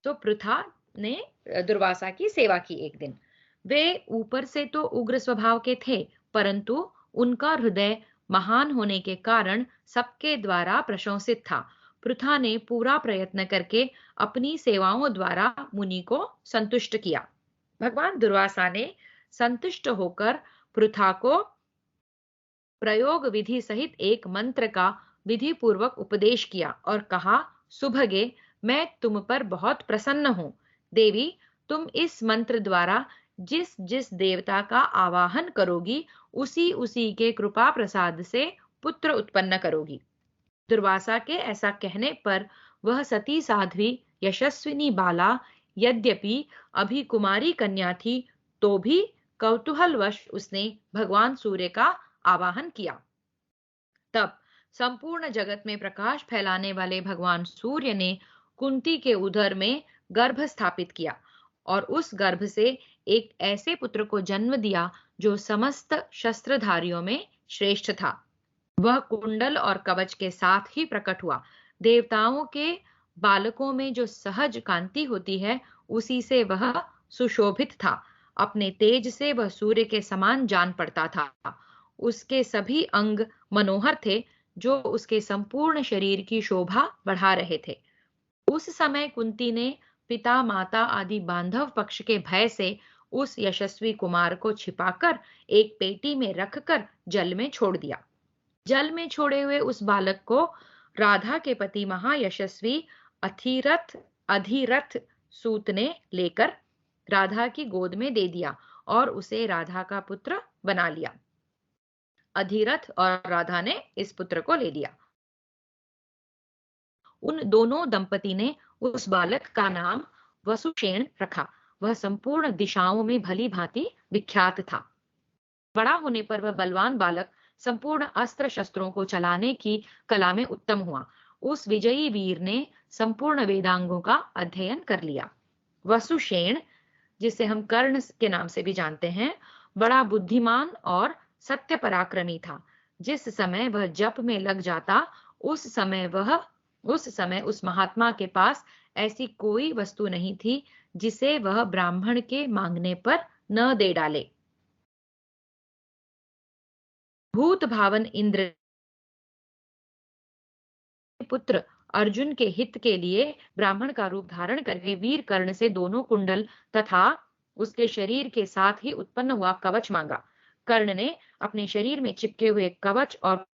तो पृथा ने दुर्वासा की सेवा की एक दिन। वे ऊपर से तो उग्र स्वभाव के थे, परंतु उनका हृदय महान होने के कारण सबके द्वारा प्रशंसित था। पृथा ने पूरा प्रयत्न करके अपनी सेवाओं द्वारा मुनि को संतुष्ट किया। भगवान दुर्वासा ने संतुष्ट होकर पृथा को प्रयोग विधि सहित एक मंत्र का विधि पूर्वक उपदेश किया और कहा, सुभगे, मैं तुम पर बहुत प्रसन्न हूँ। देवी, तुम इस मंत्र द्वारा जिस जिस देवता का आवाहन करोगी, उसी उसी के कृपा प्रसाद से पुत्र उत्पन्न करोगी। दुर्वासा के ऐसा कहने पर वह सती साध्वी यशस्विनी बाला यद्यपि अभी कुमारी कन्या थी, तो भी कौतूहलवश उसने भगवान सूर्य का आवाहन किया। तब संपूर्ण जगत में प्रकाश फैलाने वाले भगवान सूर्य ने कुंती के उदर में गर्भ स्थापित किया और उस गर्भ से एक ऐसे पुत्र को जन्म दिया जो समस्त शस्त्रधारियों में श्रेष्ठ था। वह कुंडल और कवच के साथ ही प्रकट हुआ। देवताओं के बालकों में जो सहज कांति होती है, उसी से वह सुशोभित था। अपने तेज से वह सूर्य के समान जान पड़ता था। उसके सभी अंग मनोहर थे, जो उसके संपूर्ण शरीर की शोभा बढ़ा रहे थे। उस समय कुंती ने पिता माता आदि बांधव पक्ष के भय से उस यशस्वी कुमार को छिपाकर एक पेटी में रखकर जल में छोड़ दिया। जल में छोड़े हुए उस बालक को राधा के पति महायशस्वी अधिरथ सूत ने लेकर राधा की गोद में दे दिया और उसे राधा का पुत्र बना लिया। अधिरथ और राधा ने इस पुत्र को ले लिया। उन दोनों दंपति ने उस बालक का नाम वसुषेण रखा। वह संपूर्ण दिशाओं में भली भांति विख्यात था। बड़ा होने पर वह बलवान बालक संपूर्ण अस्त्र शस्त्रों को चलाने की कला में उत्तम हुआ। उस विजयी वीर ने संपूर्ण वेदांगों का अध्ययन कर लिया। वसुषेण, जिसे हम कर्ण के नाम से भी जानते हैं, बड़ा बुद्धिमान और सत्य पराक्रमी था। जिस समय वह जप में लग जाता, उस समय उस महात्मा के पास ऐसी कोई वस्तु नहीं थी जिसे वह ब्राह्मण के मांगने पर न दे डाले। भूत भावन इंद्र पुत्र अर्जुन के हित के लिए ब्राह्मण का रूप धारण करके वीर कर्ण से दोनों कुंडल तथा उसके शरीर के साथ ही उत्पन्न हुआ कवच मांगा। कर्ण ने अपने शरीर में चिपके हुए कवच और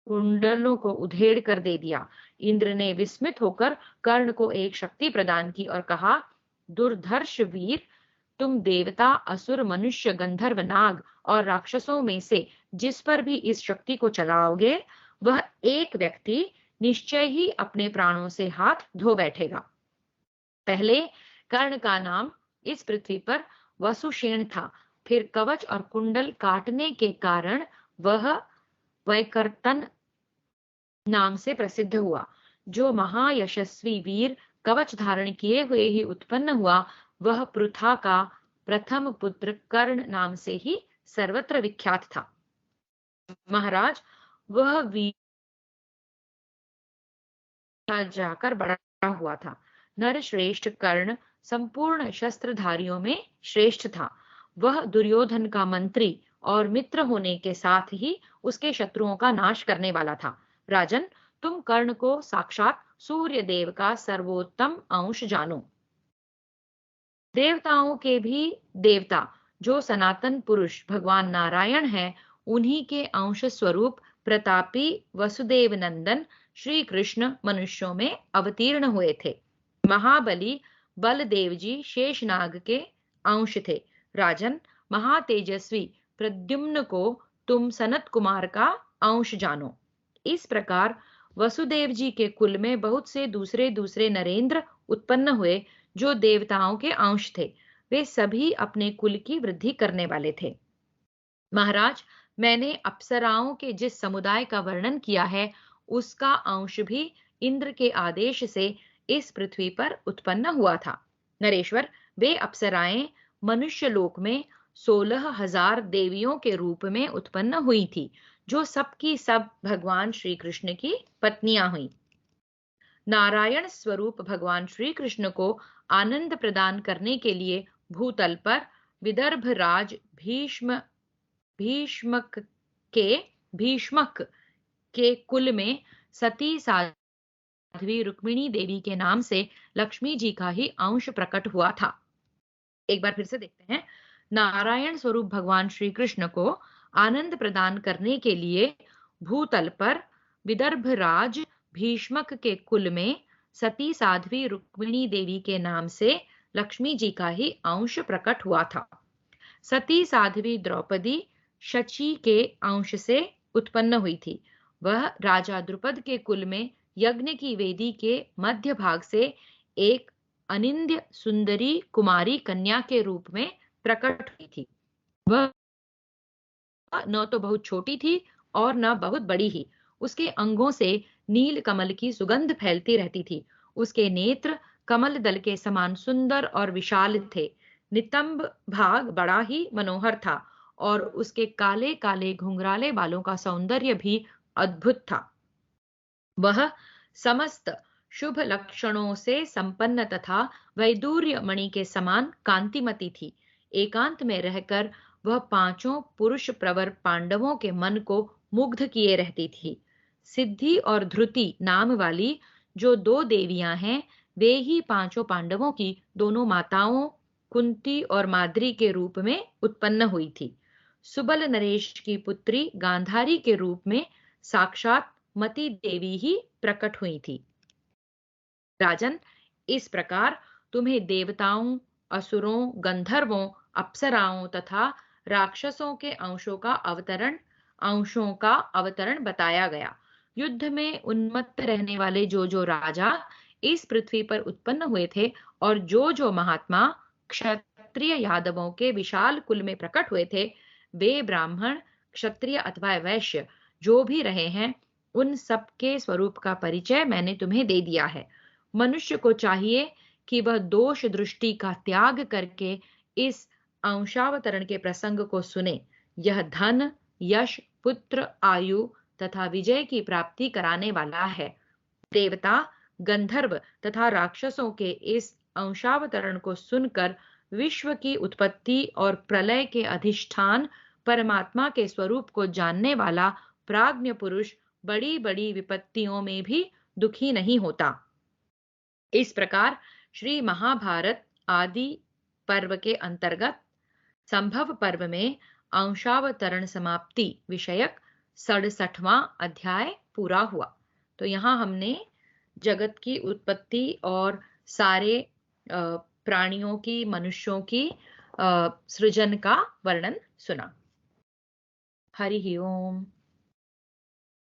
कुंडलों को उधेड़ कर दे दिया। इंद्र ने विस्मित होकर कर्ण को एक शक्ति प्रदान की और कहा, दुर्धर्ष वीर, तुम देवता, असुर, मनुष्य, गंधर्व, नाग और राक्षसों में से जिस पर भी इस शक्ति को चलाओगे, वह एक व्यक्ति निश्चय ही अपने प्राणों से हाथ धो बैठेगा। पहले कर्ण का नाम इस पृथ्वी पर वसुषेण था। फिर कवच और कुंडल काटने के कारण वह वैकर्तन नाम से प्रसिद्ध हुआ। जो महायशस्वी वीर कवच धारण किए हुए ही उत्पन्न हुआ, वह पृथा का प्रथम पुत्र कर्ण नाम से ही सर्वत्र विख्यात था। महाराज, वह वीर जाकर बड़ा हुआ था। नर श्रेष्ठ कर्ण संपूर्ण शस्त्रधारियों में श्रेष्ठ था। वह दुर्योधन का मंत्री और मित्र होने के साथ ही उसके शत्रुओं का नाश करने वाला था। राजन, तुम कर्ण को साक्षात सूर्य देव का सर्वोत्तम अंश जानो। देवताओं के भी देवता जो सनातन पुरुष भगवान नारायण है, उन्हीं के अंश स्वरूप प्रतापी वसुदेव नंदन श्री कृष्ण मनुष्यों में अवतीर्ण हुए थे। महाबली बलदेव जी शेषनाग के अंश थे। राजन, महातेजस्वी प्रद्युम्न को तुम सनत कुमार का अंश जानो। इस प्रकार वसुदेव जी के कुल में बहुत से दूसरे दूसरे नरेंद्र उत्पन्न हुए जो देवताओं के अंश थे। वे सभी अपने कुल की वृद्धि करने वाले थे। महाराज, मैंने अप्सराओं के जिस समुदाय का वर्णन किया है, उसका अंश भी इंद्र के आदेश से इस पृथ्वी पर उत्पन्न हुआ था। नरेश्वर, वे अप्सराएं मनुष्य लोक में 16,000 देवियों के रूप में उत्पन्न हुई थी, जो सबकी सब भगवान श्री कृष्ण की पत्नियां हुई। नारायण स्वरूप भगवान श्री कृष्ण को आनंद प्रदान करने के लिए भूतल पर विदर्भ राज भीष्मक के कुल में सती साध्वी रुक्मिणी देवी के नाम से लक्ष्मी जी का ही अंश प्रकट हुआ था। एक बार फिर से देखते हैं। नारायण स्वरूप भगवान श्री कृष्ण को आनंद प्रदान करने के लिए भूतल पर विदर्भ राज भीष्मक के कुल में सती साध्वी रुक्मिणी देवी के नाम से लक्ष्मी जी का ही अंश प्रकट हुआ था। सती साध्वी द्रौपदी शची के अंश से उत्पन्न हुई थी। वह राजा द्रुपद के कुल में यज्ञ की वेदी के मध्य भाग से एक अनिंद्य सुंदरी कुमारी कन्या के रूप में प्रकट हुई थी। वह न तो बहुत छोटी थी और न बहुत बड़ी ही। उसके अंगों से नील कमल की सुगंध फैलती रहती थी। उसके नेत्र कमल दल के समान सुंदर और विशाल थे। नितंब भाग बड़ा ही मनोहर था और उसके काले काले घुंघराले बालों का सौंदर्य भी अद्भुत था। वह समस्त शुभ लक्षणों से संपन्न तथा वैदूर्य मणि के समान कांतिमती थी। एकांत में रहकर वह पांचों पुरुष प्रवर पांडवों के मन को मुग्ध किए रहती थी। सिद्धि और ध्रुति नाम वाली जो दो देवियां हैं, वे ही पांचों पांडवों की दोनों माताओं कुंती और माद्री के रूप में उत्पन्न हुई थी। सुबल नरेश की पुत्री गांधारी के रूप में साक्षात मति देवी ही प्रकट हुई थी। राजन, इस प्रकार तुम्हें देवताओं, असुरों, गंधर्वों, अप्सराओं तथा राक्षसों के अंशों का अवतरण बताया गया। युद्ध में उन्मत्त रहने वाले जो जो राजा इस पृथ्वी पर उत्पन्न हुए थे और जो जो महात्मा क्षत्रिय यादवों के विशाल कुल में प्रकट हुए थे, वे ब्राह्मण, क्षत्रिय अथवा वैश्य जो भी रहे हैं, उन सबके स्वरूप का परिचय मैंने तुम्हें दे दिया है। मनुष्य को चाहिए कि वह दोष दृष्टि का त्याग करके इस अंशावतरण के प्रसंग को सुने। यह धन, यश, पुत्र, आयु तथा विजय की प्राप्ति कराने वाला है। देवता, गंधर्व तथा राक्षसों के इस अंशावतरण को सुनकर विश्व की उत्पत्ति और प्रलय के अधिष्ठान परमात्मा के स्वरूप को जानने वाला प्राज्ञ पुरुष बड़ी बड़ी विपत्तियों में भी दुखी नहीं होता। इस प्रकार श्री महाभारत आदि पर्व के अंतर्गत संभव पर्व में अंशावतरण समाप्ति विषयक 67वां अध्याय पूरा हुआ। तो यहाँ हमने जगत की उत्पत्ति और सारे प्राणियों की, मनुष्यों की सृजन का वर्णन सुना। हरि ओम।